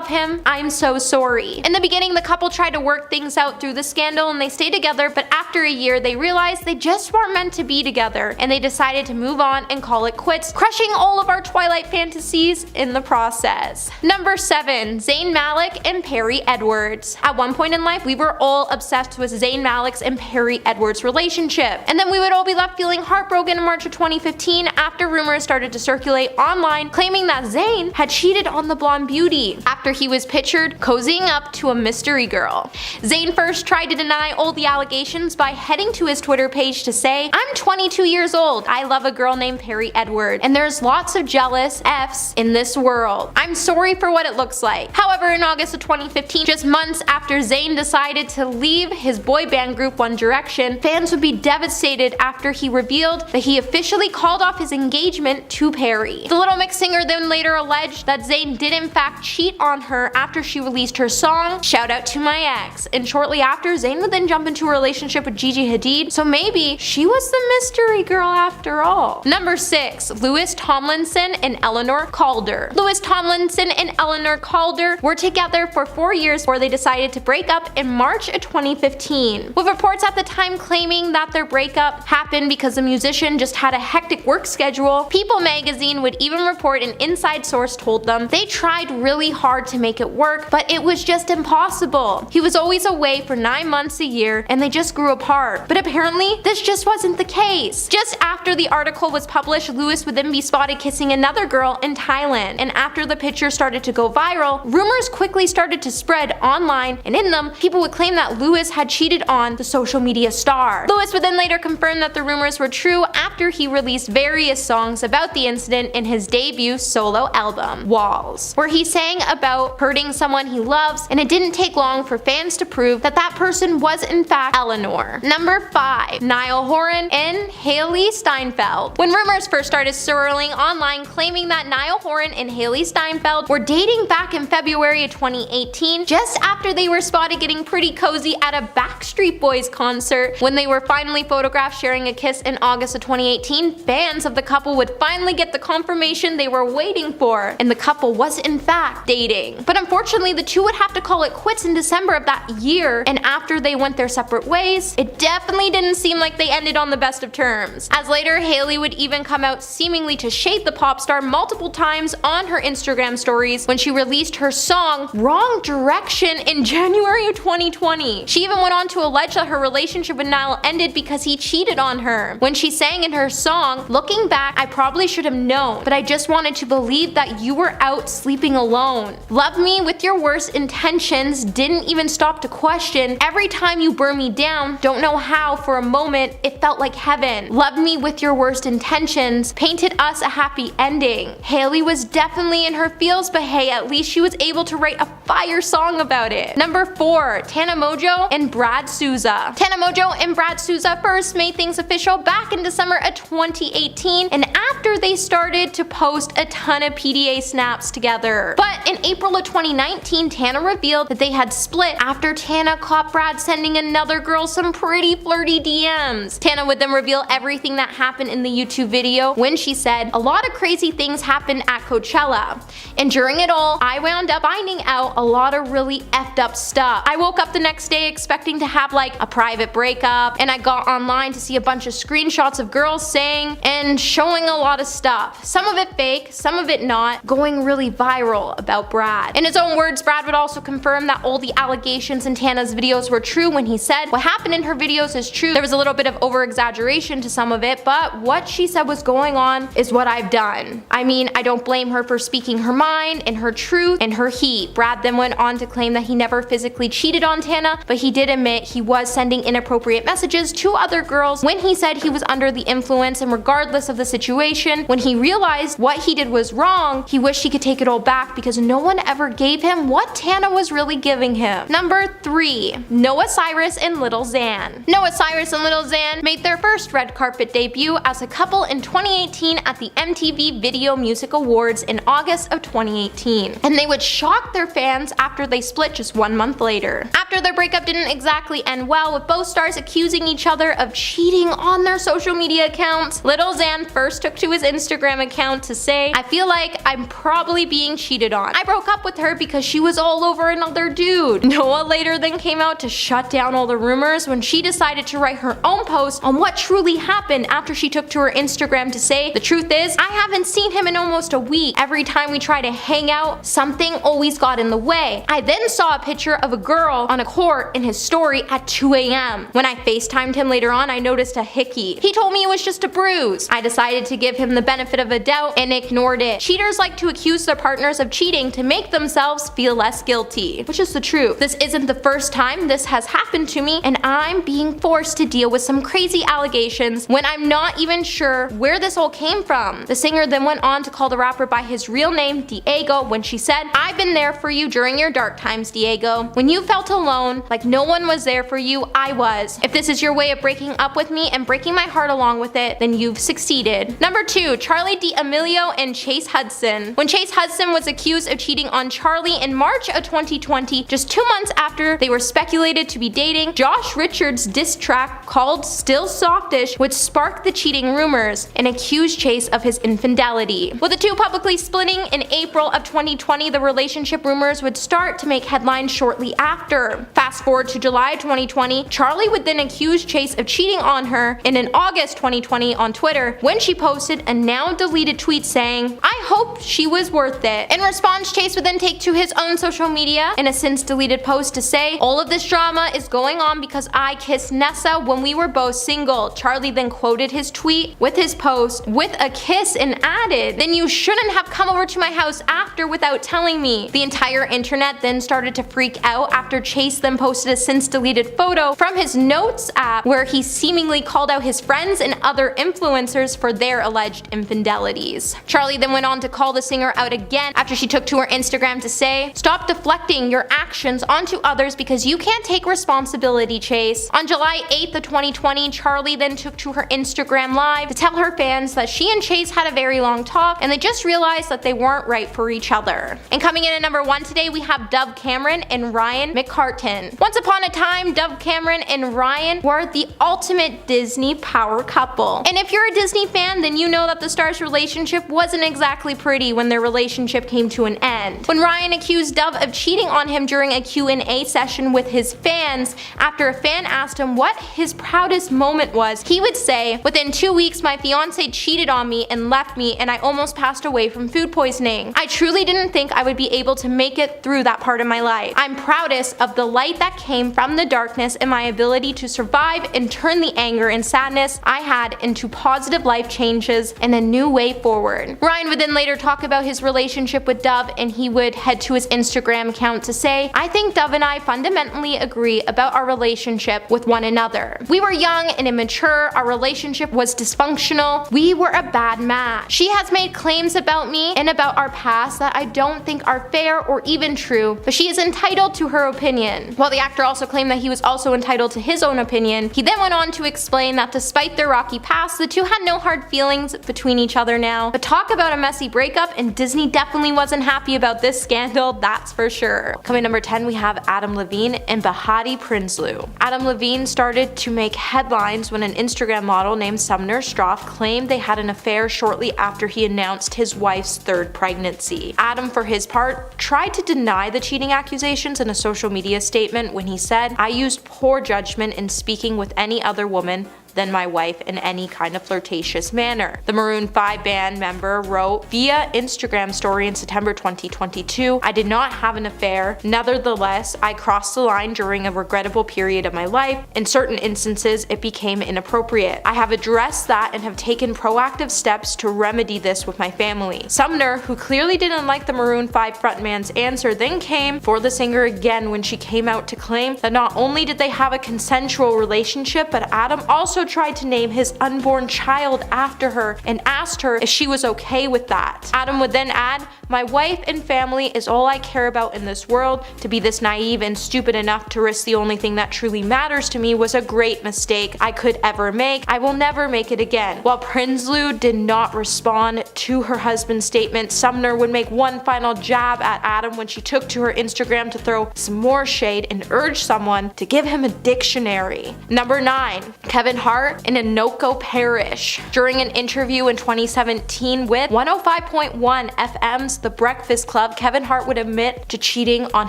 Speaker 1: him, I'm so sorry." In the beginning, the couple tried to work things out through the scandal and they stayed together, but after a year they realized they just weren't meant to be together and they decided to move on and call it quits, crushing all of our Twilight fantasies in the process. Number 7. Zayn Malik and Perry Edwards. At one point in life, we were all obsessed with Zayn Malik's and Perry Edwards' relationship, and then we would all be left feeling heartbroken in March of 2015 after rumors started to circulate online claiming that Zayn had cheated on the blonde beauty after he was pictured cozying up to a mystery girl. Zayn first tried to deny all the allegations by heading to his Twitter page to say, "I'm 22 years old, I love a girl named Perry Edwards, and there's lots of jealous F's in this world. I'm sorry for what it looks like." However, in August of 2015, just months after Zayn decided to leave his boy band group One Direction, fans would be devastated after he revealed that he officially called off his engagement to Perry. The Little Mix singer then later alleged that Zayn did in fact cheat on her after she released her song, "Shout Out to My Ex," and shortly after, Zayn would then jump into a relationship with Gigi Hadid, so maybe she was the mystery girl after all. Number 6. Louis Tomlinson and Eleanor Calder. Louis Tomlinson and Eleanor Calder were together for 4 years before they decided to break up in March of 2015, with reports at the time claiming that their breakup happened because the musician just had a hectic work schedule. People magazine would even report an inside source told them they tried really hard to make it work, but it was just impossible. He was always away for 9 months a year and they just grew apart. But apparently, this just wasn't the case. Just after the article was published, Louis would then be spotted kissing another girl in Thailand, and after the picture started to go viral, rumors quickly started to spread online, and in them, people would claim that Louis had cheated on the social media star. Louis would then later confirm that the rumors were true after he released various songs about the incident in his debut solo album, Walls, where he sang about hurting someone he loves, and it didn't take long for fans to prove that that person was in fact Eleanor. Number 5. Niall Horan and Haley Steinfeld. When rumors first started swirling online claiming that Niall Horan and Haley Steinfeld were dating back in February of 2018, just after they were spotted getting pretty cozy at a Backstreet Boys concert, when they were finally photographed sharing a kiss in August of 2018, fans of the couple would finally get the confirmation they were waiting for, and the couple was in fact dating. But unfortunately, the two would have to call it quits in December of that year, and after they went their separate ways, it definitely didn't seem like they ended on the best of terms, as later Haley would even come out seemingly to shade the pop star multiple times on her Instagram stories when she released her song Wrong Direction in January of 2020. She even went on to allege that her relationship with Niall ended because he cheated on her, when she sang in her song, "Looking back, I probably should have known, but I just wanted to believe that you were out sleeping alone. Love me with your worst intentions, didn't even stop to question. Every time you burn me down, don't know how, for a moment, it felt like heaven. Love me with your worst intentions, painted us a happy ending." Haley was definitely in her feels, but hey, at least she was able to write a fire song about it. Number 4. Tana Mongeau and Brad Souza. Tana Mongeau and Brad Souza first made things official back in December of 2018, and after they started to post a ton of PDA snaps together. But in April of 2019, Tana revealed that they had split after Tana caught Brad sending another girl some pretty flirty DMs. Tana would then reveal everything that happened in the YouTube video when she said, "A lot of crazy things happened at Coachella, and during it all, I wound up finding out a lot of really effed up stuff. I woke up the next day expecting to have like a private breakup, and I got online to see a bunch of screenshots of girls saying and showing a lot of stuff. Some of it fake, some of it not, going really viral about Brad." In his own words, Brad would also confirm that all the allegations in Tana's videos were true when he said, "What happened in her videos is true. There was a little bit of over-exaggeration to some of it, but what she said was going on is what I've done. I mean, I don't blame her for speaking her mind and her truth and her heat." Brad then went on to claim that he never physically cheated cheated on Tana, but he did admit he was sending inappropriate messages to other girls when he said he was under the influence, and regardless of the situation, when he realized what he did was wrong, he wished he could take it all back because no one ever gave him what Tana was really giving him. Number 3. Noah Cyrus and Lil Xan. Noah Cyrus and Lil Xan made their first red carpet debut as a couple in 2018 at the MTV Video Music Awards in August of 2018, and they would shock their fans after they split just 1 month later. After their breakup didn't exactly end well, with both stars accusing each other of cheating on their social media accounts, Lil Xan first took to his Instagram account to say, "I feel like I'm probably being cheated on. I broke up with her because she was all over another dude." Noah later then came out to shut down all the rumors when she decided to write her own post on what truly happened after she took to her Instagram to say, "The truth is, I haven't seen him in almost a week. Every time we try to hang out, something always got in the way. I then saw a picture of a girl on a court in his story at 2 a.m. When I FaceTimed him later on, I noticed a hickey. He told me it was just a bruise. I decided to give him the benefit of a doubt and ignored it." Cheaters like to accuse their partners of cheating to make themselves feel less guilty, which is the truth. This isn't the first time this has happened to me, and I'm being forced to deal with some crazy allegations when I'm not even sure where this all came from. The singer then went on to call the rapper by his real name, Diego, when she said, "I've been there for you during your dark times, Diego. When you felt alone, like no one was there for you, I was. If this is your way of breaking up with me and breaking my heart along with it, then you've succeeded." Number 2. Charlie D'Amelio and Chase Hudson. When Chase Hudson was accused of cheating on Charlie in March of 2020, just 2 months after they were speculated to be dating, Josh Richards' diss track called Still Softish would spark the cheating rumors and accuse Chase of his infidelity. With the two publicly splitting in April of 2020, the relationship rumors would start to make headlines shortly after. Fast forward to July 2020, Charlie would then accuse Chase of cheating on her, and in August 2020 on Twitter, when she posted a now deleted tweet saying, "I hope she was worth it." In response, Chase would then take to his own social media in a since deleted post to say, "All of this drama is going on because I kissed Nessa when we were both single." Charlie then quoted his tweet with his post with a kiss and added, "Then you shouldn't have come over to my house after without telling me." The entire internet then started to freak out after Chase then posted a since deleted photo from his notes app where he seemingly called out his friends and other influencers for their alleged infidelities. Charlie then went on to call the singer out again after she took to her Instagram to say, "Stop deflecting your actions onto others because you can't take responsibility, Chase." On July 8th of 2020, Charlie then took to her Instagram live to tell her fans that she and Chase had a very long talk and they just realized that they weren't right for each other. And coming in at number 1 today, we have Dove Cameron and Ryan McCartan. Once upon a time, Dove Cameron and Ryan were the ultimate Disney power couple. And if you're a Disney fan, then you know that the stars' relationship wasn't exactly pretty when their relationship came to an end. When Ryan accused Dove of cheating on him during a Q&A session with his fans, after a fan asked him what his proudest moment was, he would say, "Within 2 weeks, my fiance cheated on me and left me, and I almost passed away from food poisoning. I truly didn't think I would be able to make it through that part of my life. I'm proudest of the light that came from the darkness and my ability to survive and turn the anger and sadness I had into positive life changes and a new way forward." Ryan would then later talk about his relationship with Dove, and he would head to his Instagram account to say, "I think Dove and I fundamentally agree about our relationship with one another. We were young and immature, our relationship was dysfunctional, we were a bad match. She has made claims about me and about our past that I don't think are fair or even true, but she is entitled to her opinion." While the actor also claimed that he was also entitled to his own opinion, he then went on to explain that despite their rocky past, the two had no hard feelings between each other now. But talk about a messy breakup, and Disney definitely wasn't happy about this scandal, that's for sure. Coming number 10, we have Adam Levine and Behati Prinsloo. Adam Levine started to make headlines when an Instagram model named Sumner Stroff claimed they had an affair shortly after he announced his wife's 3rd pregnancy. Adam, for his part, tried to deny the cheating accusations in a social media statement when he said, "I used poor judgment in speaking with any other woman, than my wife in any kind of flirtatious manner. The Maroon 5 band member wrote via Instagram story in September 2022, "I did not have an affair. Nevertheless, I crossed the line during a regrettable period of my life. In certain instances, it became inappropriate. I have addressed that and have taken proactive steps to remedy this with my family." Sumner, who clearly didn't like the Maroon 5 frontman's answer, then came for the singer again when she came out to claim that not only did they have a consensual relationship, but Adam also tried to name his unborn child after her and asked her if she was okay with that. Adam would then add, "My wife and family is all I care about in this world. To be this naive and stupid enough to risk the only thing that truly matters to me was a great mistake I could ever make. I will never make it again." While Prinsloo did not respond to her husband's statement, Sumner would make one final jab at Adam when she took to her Instagram to throw some more shade and urge someone to give him a dictionary. Number 9. Kevin Hart in Anoka Parish. During an interview in 2017 with 105.1 FM's The Breakfast Club, Kevin Hart would admit to cheating on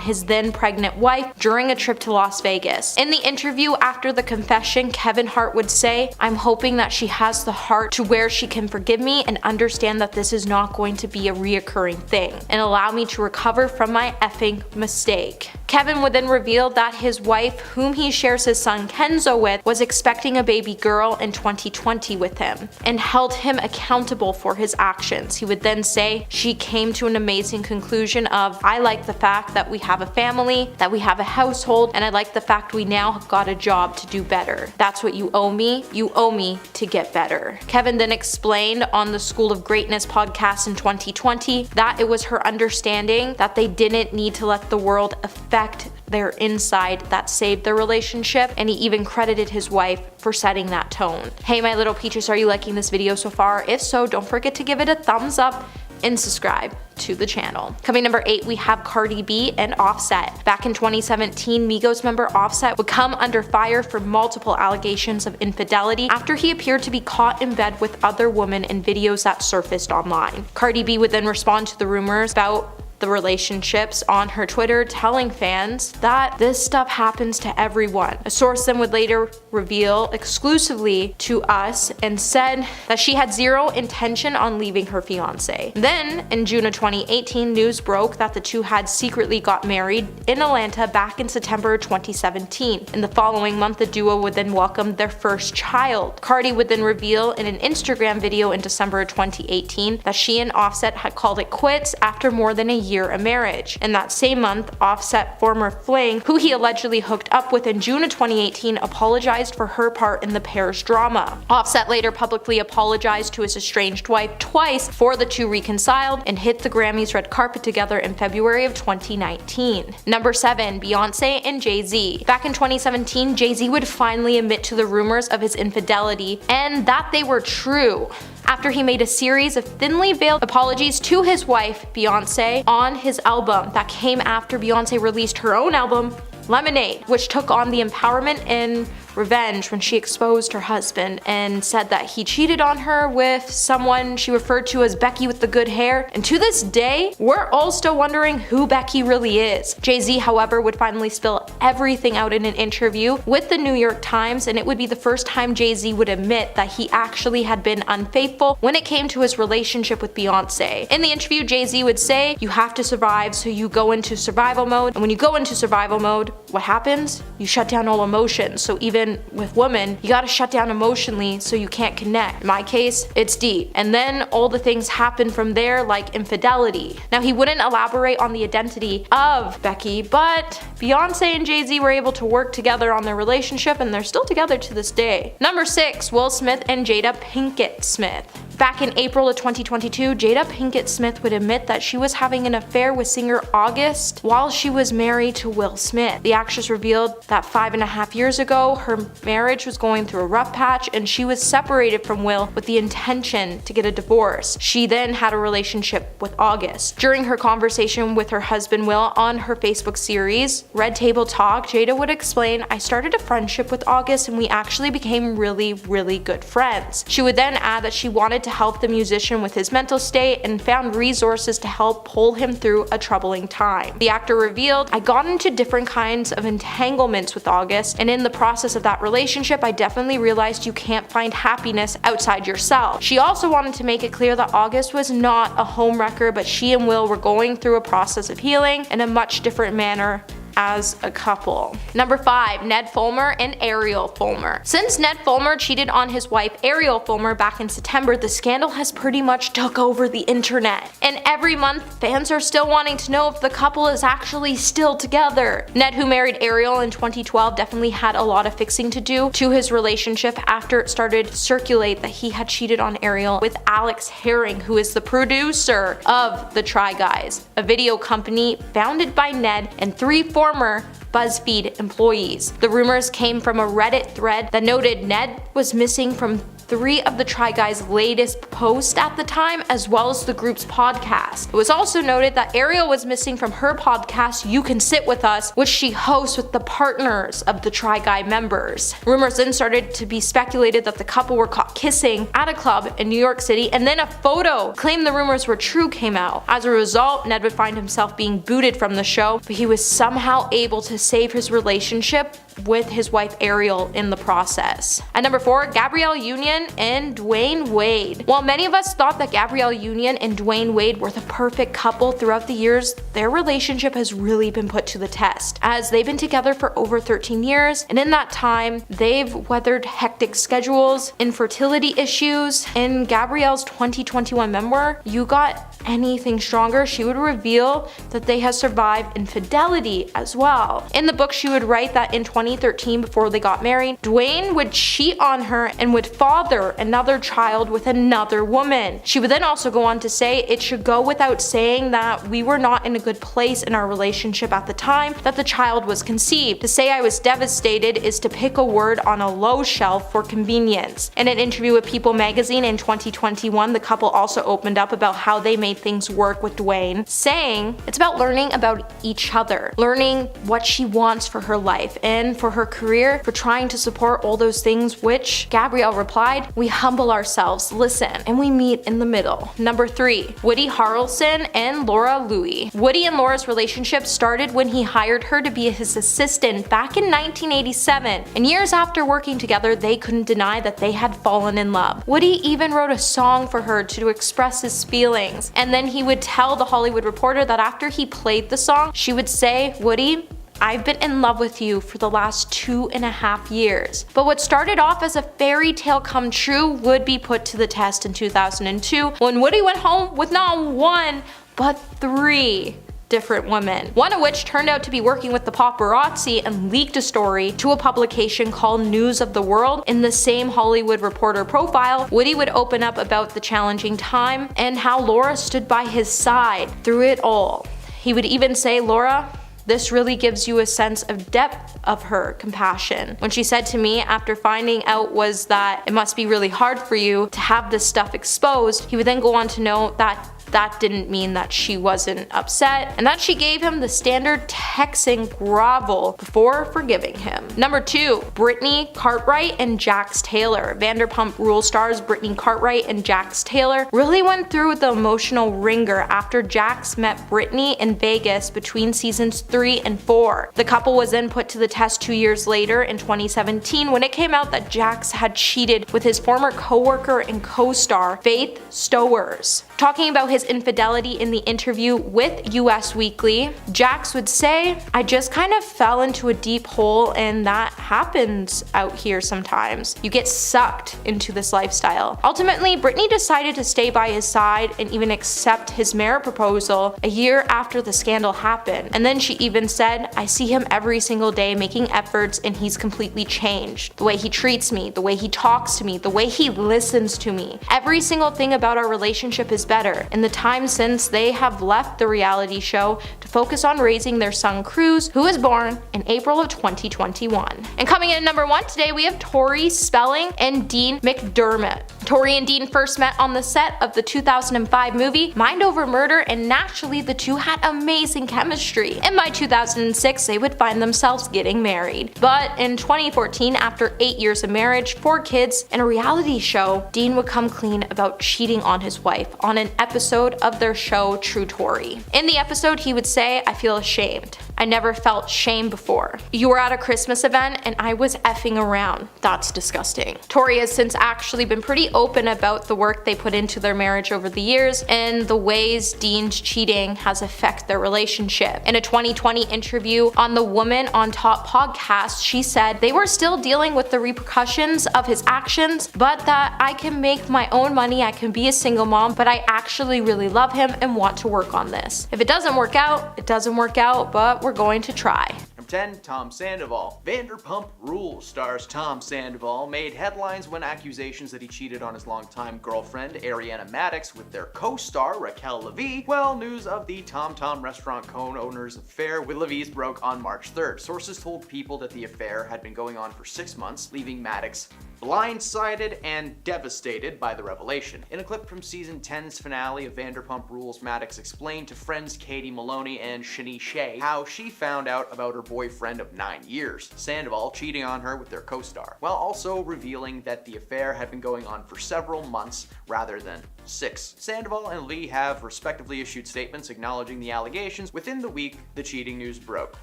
Speaker 1: his then pregnant wife during a trip to Las Vegas. In the interview after the confession, Kevin Hart would say, "I'm hoping that she has the heart to where she can forgive me and understand that this is not going to be a reoccurring thing and allow me to recover from my effing mistake." Kevin would then reveal that his wife, whom he shares his son Kenzo with, was expecting a baby girl in 2020 with him and held him accountable for his actions. He would then say, "She came to an amazing conclusion of, I like the fact that we have a family, that we have a household, and I like the fact we now have got a job to do better. That's what you owe me. You owe me to get better." Kevin then explained on the School of Greatness podcast in 2020 that it was her understanding that they didn't need to let the world affect their inside that saved their relationship, and he even credited his wife for setting that tone. Hey my little peaches, are you liking this video so far? If so, don't forget to give it a thumbs up and subscribe to the channel. Coming number 8, we have Cardi B and Offset. Back in 2017, Migos member Offset would come under fire for multiple allegations of infidelity after he appeared to be caught in bed with other women in videos that surfaced online. Cardi B would then respond to the rumors about the relationships on her Twitter, telling fans that this stuff happens to everyone. A source then would later reveal exclusively to us and said that she had zero intention on leaving her fiance. Then, in June of 2018, news broke that the two had secretly got married in Atlanta back in September 2017. In the following month, the duo would then welcome their first child. Cardi would then reveal in an Instagram video in December 2018 that she and Offset had called it quits after more than a year of marriage. In that same month, Offset former fling, who he allegedly hooked up with in June of 2018, apologized for her part in the pair's drama. Offset later publicly apologized to his estranged wife twice before the two reconciled and hit the Grammys red carpet together in February of 2019. Number 7, Beyonce and Jay-Z. Back in 2017, Jay-Z would finally admit to the rumors of his infidelity and that they were true, after he made a series of thinly veiled apologies to his wife, Beyonce, on his album that came after Beyonce released her own album, Lemonade, which took on the empowerment and revenge when she exposed her husband and said that he cheated on her with someone she referred to as Becky with the good hair. And to this day, we're all still wondering who Becky really is. Jay-Z, however, would finally spill everything out in an interview with the New York Times, and it would be the first time Jay-Z would admit that he actually had been unfaithful when it came to his relationship with Beyonce. In the interview, Jay-Z would say, "You have to survive, so you go into survival mode, and when you go into survival mode, what happens? You shut down all emotions. So even with women, you gotta shut down emotionally so you can't connect. In my case, it's deep." And then all the things happen from there, like infidelity. Now, he wouldn't elaborate on the identity of Becky, but Beyonce and Jay-Z were able to work together on their relationship, and they're still together to this day. Number 6, Will Smith and Jada Pinkett Smith. Back in April of 2022, Jada Pinkett Smith would admit that she was having an affair with singer August while she was married to Will Smith. The actress revealed that 5.5 years ago, her marriage was going through a rough patch and she was separated from Will with the intention to get a divorce. She then had a relationship with August. During her conversation with her husband Will on her Facebook series, Red Table Talk, Jada would explain, "I started a friendship with August and we actually became really, really good friends." She would then add that she wanted to help the musician with his mental state and found resources to help pull him through a troubling time. The actor revealed, "I got into different kinds of entanglements with August, and in the process of that relationship, I definitely realized you can't find happiness outside yourself." She also wanted to make it clear that August was not a homewrecker, but she and Will were going through a process of healing in a much different manner as a couple. Number 5. Ned Fulmer and Ariel Fulmer. Since Ned Fulmer cheated on his wife Ariel Fulmer back in September, the scandal has pretty much took over the internet. And every month, fans are still wanting to know if the couple is actually still together. Ned, who married Ariel in 2012, definitely had a lot of fixing to do to his relationship after it started to circulate that he had cheated on Ariel with Alex Herring, who is the producer of The Try Guys, a video company founded by Ned and 3 former BuzzFeed employees. The rumors came from a Reddit thread that noted Ned was missing from 3 of the Try Guys' latest posts at the time, as well as the group's podcast. It was also noted that Ariel was missing from her podcast, You Can Sit With Us, which she hosts with the partners of the Try Guy members. Rumors then started to be speculated that the couple were caught kissing at a club in New York City, and then a photo claimed the rumors were true came out. As a result, Ned would find himself being booted from the show, but he was somehow able to save his relationship with his wife Ariel in the process. At number 4, Gabrielle Union and Dwayne Wade. While many of us thought that Gabrielle Union and Dwayne Wade were the perfect couple throughout the years, their relationship has really been put to the test, as they've been together for over 13 years, and in that time, they've weathered hectic schedules, infertility issues. In Gabrielle's 2021 memoir, You Got Anything Stronger, she would reveal that they have survived infidelity as well. In the book, she would write that in 2013, before they got married, Dwayne would cheat on her and would father another child with another woman. She would then also go on to say, "It should go without saying that we were not in a good place in our relationship at the time that the child was conceived. To say I was devastated is to pick a word on a low shelf for convenience." In an interview with People magazine in 2021, the couple also opened up about how they made things work with Dwayne, saying, "It's about learning about each other, learning what she wants for her life and for her career, for trying to support all those things," which Gabrielle replied, "We humble ourselves, listen, and we meet in the middle." Number 3, Woody Harrelson and Laura Louie. Woody and Laura's relationship started when he hired her to be his assistant back in 1987, and years after working together, they couldn't deny that they had fallen in love. Woody even wrote a song for her to express his feelings, and then he would tell The Hollywood Reporter that after he played the song, she would say, "Woody, I've been in love with you for the last 2.5 years." But what started off as a fairy tale come true would be put to the test in 2002 when Woody went home with not 1, but 3 different women, one of which turned out to be working with the paparazzi and leaked a story to a publication called News of the World. In the same Hollywood Reporter profile, Woody would open up about the challenging time and how Laura stood by his side through it all. He would even say, "Laura, this really gives you a sense of depth of her compassion. When she said to me after finding out was that it must be really hard for you to have this stuff exposed," he would then go on to note that that didn't mean that she wasn't upset and that she gave him the standard Texan grovel before forgiving him. Number 2, Brittany Cartwright and Jax Taylor. Vanderpump Rules stars Brittany Cartwright and Jax Taylor really went through the emotional ringer after Jax met Brittany in Vegas between seasons 3 and 4. The couple was then put to the test 2 years later in 2017 when it came out that Jax had cheated with his former co-worker and co-star Faith Stowers. Talking about his infidelity in the interview with US Weekly, Jax would say, "I just kind of fell into a deep hole, and that happens out here sometimes. You get sucked into this lifestyle." Ultimately, Brittany decided to stay by his side and even accept his marriage proposal a year after the scandal happened. And then she even said, "I see him every single day making efforts, and he's completely changed. The way he treats me, the way he talks to me, the way he listens to me. Every single thing about our relationship is better." In the time since they have left the reality show to focus on raising their son Cruz, who was born in April of 2021. And coming in at number 1 today, we have Tori Spelling and Dean McDermott. Tori and Dean first met on the set of the 2005 movie Mind Over Murder, and naturally the two had amazing chemistry. And by 2006, they would find themselves getting married. But in 2014, after 8 years of marriage, 4 kids, and a reality show, Dean would come clean about cheating on his wife on an episode of their show True Tori. In the episode, he would say, "I feel ashamed. I never felt shame before. You were at a Christmas event and I was effing around. That's disgusting." Tori has since actually been pretty open about the work they put into their marriage over the years and the ways Dean's cheating has affected their relationship. In a 2020 interview on the Woman on Top podcast, she said they were still dealing with the repercussions of his actions, but that I can make my own money, I can be a single mom, but I actually really love him and want to work on this. If it doesn't work out, it doesn't work out, but we're going to try.
Speaker 3: Number 10, Tom Sandoval. Vanderpump Rules stars Tom Sandoval made headlines when accusations that he cheated on his longtime girlfriend Ariana Madix with their co-star Raquel Levy. Well, news of the Tom Tom restaurant co-owner's affair with Levy's broke on March 3rd. Sources told People that the affair had been going on for 6 months, leaving Madix blindsided and devastated by the revelation. In a clip from season 10's finale of Vanderpump Rules, Madix explained to friends Katie Maloney and Shani Shea how she found out about her boyfriend of 9 years, Sandoval, cheating on her with their co-star, while also revealing that the affair had been going on for several months rather than 6. Sandoval and Lee have respectively issued statements acknowledging the allegations within the week the cheating news broke.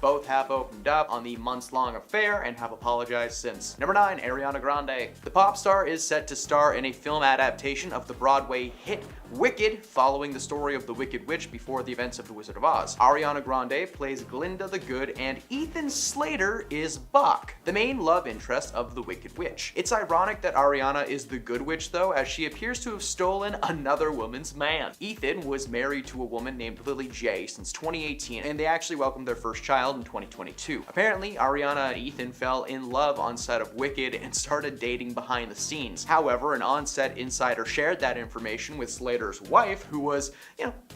Speaker 3: Both have opened up on the months-long affair and have apologized since. Number 9, Ariana Grande. The pop star is set to star in a film adaptation of the Broadway hit Wicked, following the story of the Wicked Witch before the events of The Wizard of Oz. Ariana Grande plays Glinda the Good, and Ethan Slater is Buck, the main love interest of the Wicked Witch. It's ironic that Ariana is the Good Witch though, as she appears to have stolen another woman's man. Ethan was married to a woman named Lily J since 2018, and they actually welcomed their first child in 2022. Apparently, Ariana and Ethan fell in love on set of Wicked and started dating behind the scenes. However, an on-set insider shared that information with Slater's wife, who was,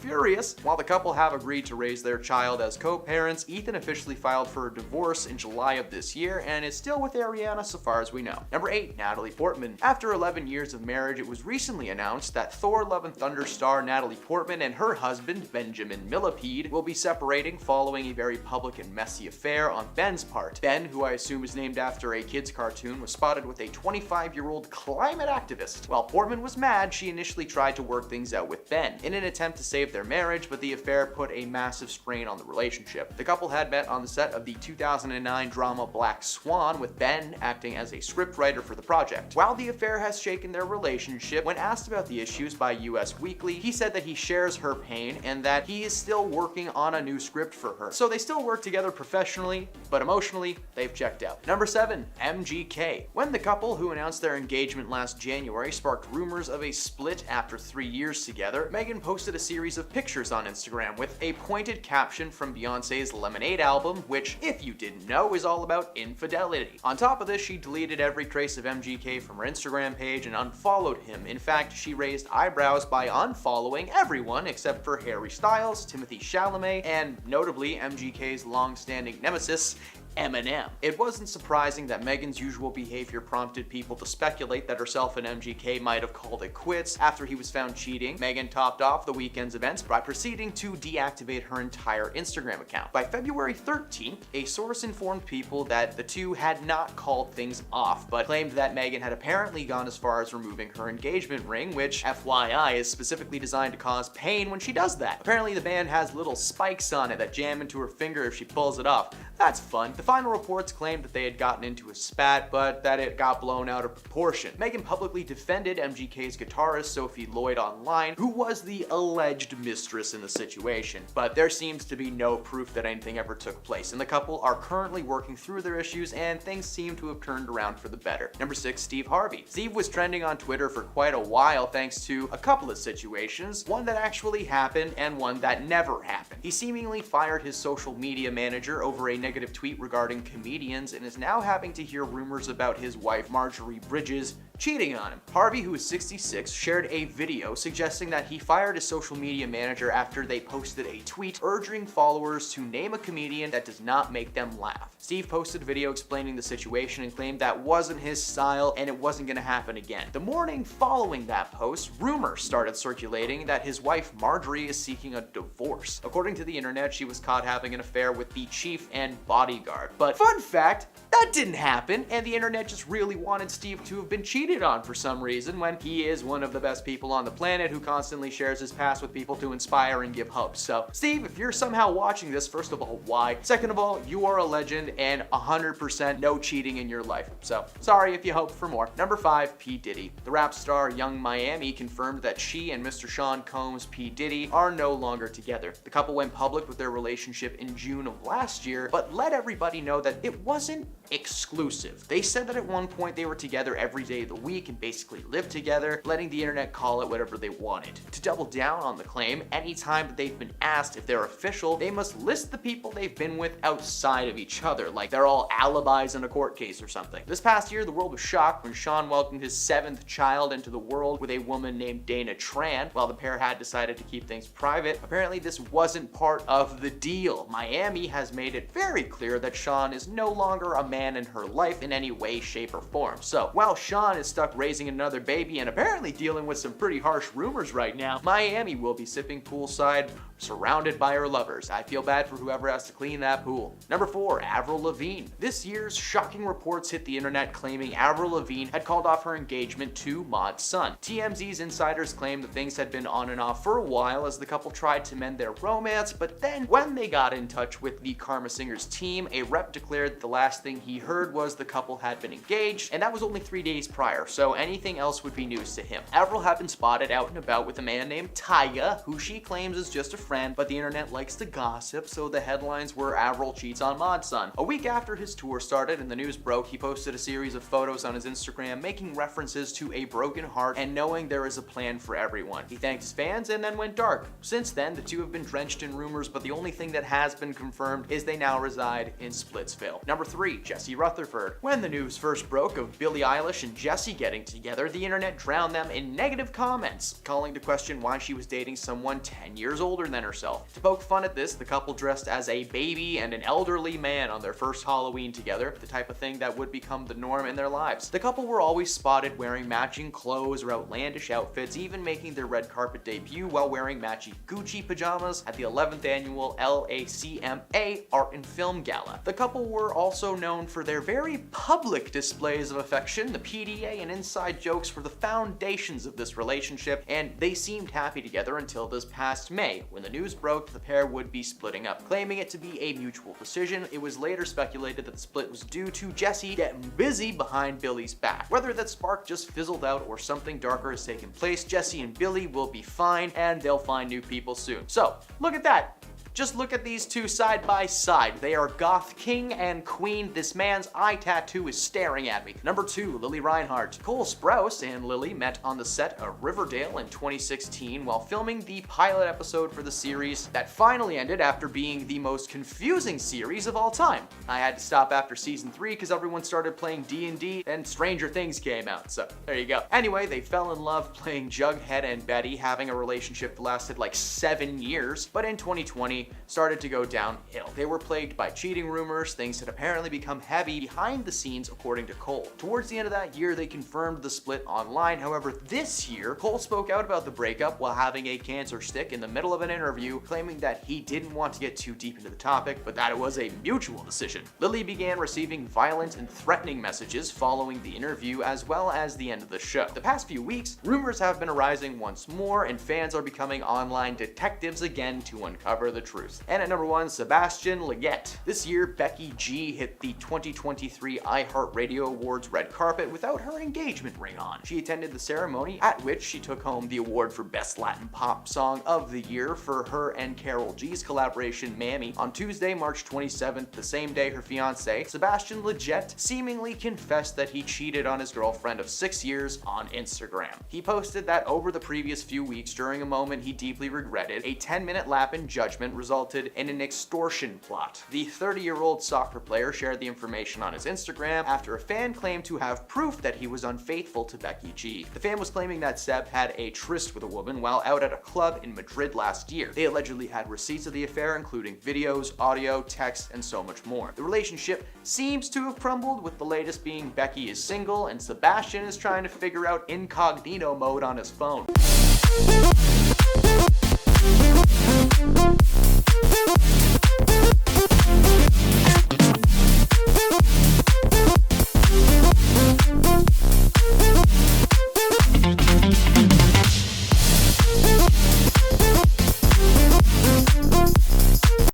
Speaker 3: furious. While the couple have agreed to raise their child as co-parents, Ethan officially filed for a divorce in July of this year and is still with Ariana so far as we know. Number 8, Natalie Portman. After 11 years of marriage, it was recently announced that Thor: Love and Thunder star Natalie Portman and her husband, Benjamin Millipede, will be separating following a very public and messy affair on Ben's part. Ben, who I assume is named after a kid's cartoon, was spotted with a 25-year-old climate activist. While Portman was mad, she initially tried to work things out with Ben in an attempt to save their marriage, but the affair put a massive strain on the relationship. The couple had met on the set of the 2009 drama Black Swan, with Ben acting as a scriptwriter for the project. While the affair has shaken their relationship, when asked about the issues by US Weekly, he said that he shares her pain and that he is still working on a new script for her. So they still work together professionally, but emotionally, they've checked out. Number 7, MGK. When the couple, who announced their engagement last January, sparked rumors of a split after 3 years together, Megan posted a series of pictures on Instagram with a pointed caption from Beyonce's Lemonade album, which, if you didn't know, is all about infidelity. On top of this, she deleted every trace of MGK from her Instagram page and unfollowed him. In fact, she raised eyebrows by unfollowing everyone except for Harry Styles, Timothée Chalamet, and notably MGK's long-standing nemesis, Eminem. It wasn't surprising that Megan's usual behavior prompted people to speculate that herself and MGK might have called it quits after he was found cheating. Megan topped off the weekend's events by proceeding to deactivate her entire Instagram account. By February 13th, a source informed People that the two had not called things off, but claimed that Megan had apparently gone as far as removing her engagement ring, which, FYI, is specifically designed to cause pain when she does that. Apparently the band has little spikes on it that jam into her finger if she pulls it off. That's fun. The final reports claimed that they had gotten into a spat, but that it got blown out of proportion. Megan publicly defended MGK's guitarist Sophie Lloyd online, who was the alleged mistress in the situation. But there seems to be no proof that anything ever took place, and the couple are currently working through their issues, and things seem to have turned around for the better. Number 6, Steve Harvey. Steve was trending on Twitter for quite a while thanks to a couple of situations, one that actually happened and one that never happened. He seemingly fired his social media manager over a negative tweet regarding comedians and is now having to hear rumors about his wife Marjorie Bridges cheating on him. Harvey, who is 66, shared a video suggesting that he fired his social media manager after they posted a tweet urging followers to name a comedian that does not make them laugh. Steve posted a video explaining the situation and claimed that wasn't his style and it wasn't going to happen again. The morning following that post, rumors started circulating that his wife Marjorie is seeking a divorce. According to the internet, she was caught having an affair with the chief and bodyguard. But fun fact, that didn't happen, and the internet just really wanted Steve to have been cheated on for some reason when he is one of the best people on the planet who constantly shares his past with people to inspire and give hope. So, Steve, if you're somehow watching this, first of all, why? Second of all, you are a legend and 100% no cheating in your life. So, sorry if you hoped for more. Number 5, P. Diddy. The rap star Young Miami confirmed that she and Mr. Sean Combs P. Diddy are no longer together. The couple went public with their relationship in June of last year, but let everybody know that it wasn't exclusive. They said that at one point they were together every day of the week and basically lived together, letting the internet call it whatever they wanted. To double down on the claim, anytime that they've been asked if they're official, they must list the people they've been with outside of each other, like they're all alibis in a court case or something. This past year, the world was shocked when Sean welcomed his 7th child into the world with a woman named Dana Tran. While the pair had decided to keep things private, apparently this wasn't part of the deal. Miami has made it very clear that Sean is no longer a man in her life in any way, shape, or form. So, while Sean is stuck raising another baby and apparently dealing with some pretty harsh rumors right now, Miami will be sipping poolside, surrounded by her lovers. I feel bad for whoever has to clean that pool. Number 4, Avril Lavigne. This year's shocking reports hit the internet claiming Avril Lavigne had called off her engagement to Mod's son. TMZ's insiders claim that things had been on and off for a while as the couple tried to mend their romance, but then when they got in touch with the Karma Singers team, a rep declared that the last thing he heard was the couple had been engaged, and that was only 3 days prior, so anything else would be news to him. Avril had been spotted out and about with a man named Tyga, who she claims is just a friend, but the internet likes to gossip, so the headlines were Avril cheats on Mod's son. A week after his tour started and the news broke, he posted a series of photos on his Instagram making references to a broken heart and knowing there is a plan for everyone. He thanked his fans and then went dark. Since then, the two have been drenched in rumors, but the only thing that has been confirmed is they now reside in Splitsville. Number 3, Jesse Rutherford. When the news first broke of Billie Eilish and Jesse getting together, the internet drowned them in negative comments, calling to question why she was dating someone 10 years older than herself. To poke fun at this, the couple dressed as a baby and an elderly man on their first Halloween together, the type of thing that would become the norm in their lives. The couple were always spotted wearing matching clothes or outlandish outfits, even making their red carpet debut while wearing matching Gucci pajamas at the 11th annual LACMA Art and Film Gala. The couple were also known for their very public displays of affection. The PDA and inside jokes were the foundations of this relationship, and they seemed happy together until this past May, when the news broke the pair would be splitting up. Claiming it to be a mutual decision, it was later speculated that the split was due to Jesse getting busy behind Billie's back. Whether that spark just fizzled out or something darker has taken place, Jesse and Billie will be fine, and they'll find new people soon. So, look at that. Just look at these two side by side. They are goth king and queen. This man's eye tattoo is staring at me. Number 2, Lily Reinhart. Cole Sprouse and Lily met on the set of Riverdale in 2016 while filming the pilot episode for the series that finally ended after being the most confusing series of all time. I had to stop after season 3 because everyone started playing D&D and Stranger Things came out, so there you go. Anyway, they fell in love playing Jughead and Betty, having a relationship that lasted like 7 years, but in 2020, started to go downhill. They were plagued by cheating rumors, things had apparently become heavy behind the scenes according to Cole. Towards the end of that year, they confirmed the split online. However, this year, Cole spoke out about the breakup while having a cancer stick in the middle of an interview, claiming that he didn't want to get too deep into the topic, but that it was a mutual decision. Lily began receiving violent and threatening messages following the interview as well as the end of the show. The past few weeks, rumors have been arising once more, and fans are becoming online detectives again to uncover the truth. And at number 1, Sebastian Leggett. This year, Becky G hit the 2023 iHeartRadio Awards red carpet without her engagement ring on. She attended the ceremony, at which she took home the award for Best Latin Pop Song of the Year for her and Karol G's collaboration Mammy. On Tuesday, March 27th, the same day her fiancé, Sebastian Leggett, seemingly confessed that he cheated on his girlfriend of 6 years on Instagram. He posted that over the previous few weeks, during a moment he deeply regretted, a 10-minute lap in judgment resulted in an extortion plot. The 30-year-old soccer player shared the information on his Instagram after a fan claimed to have proof that he was unfaithful to Becky G. The fan was claiming that Seb had a tryst with a woman while out at a club in Madrid last year. They allegedly had receipts of the affair, including videos, audio, text, and so much more. The relationship seems to have crumbled, with the latest being Becky is single and Sebastian is trying to figure out incognito mode on his phone.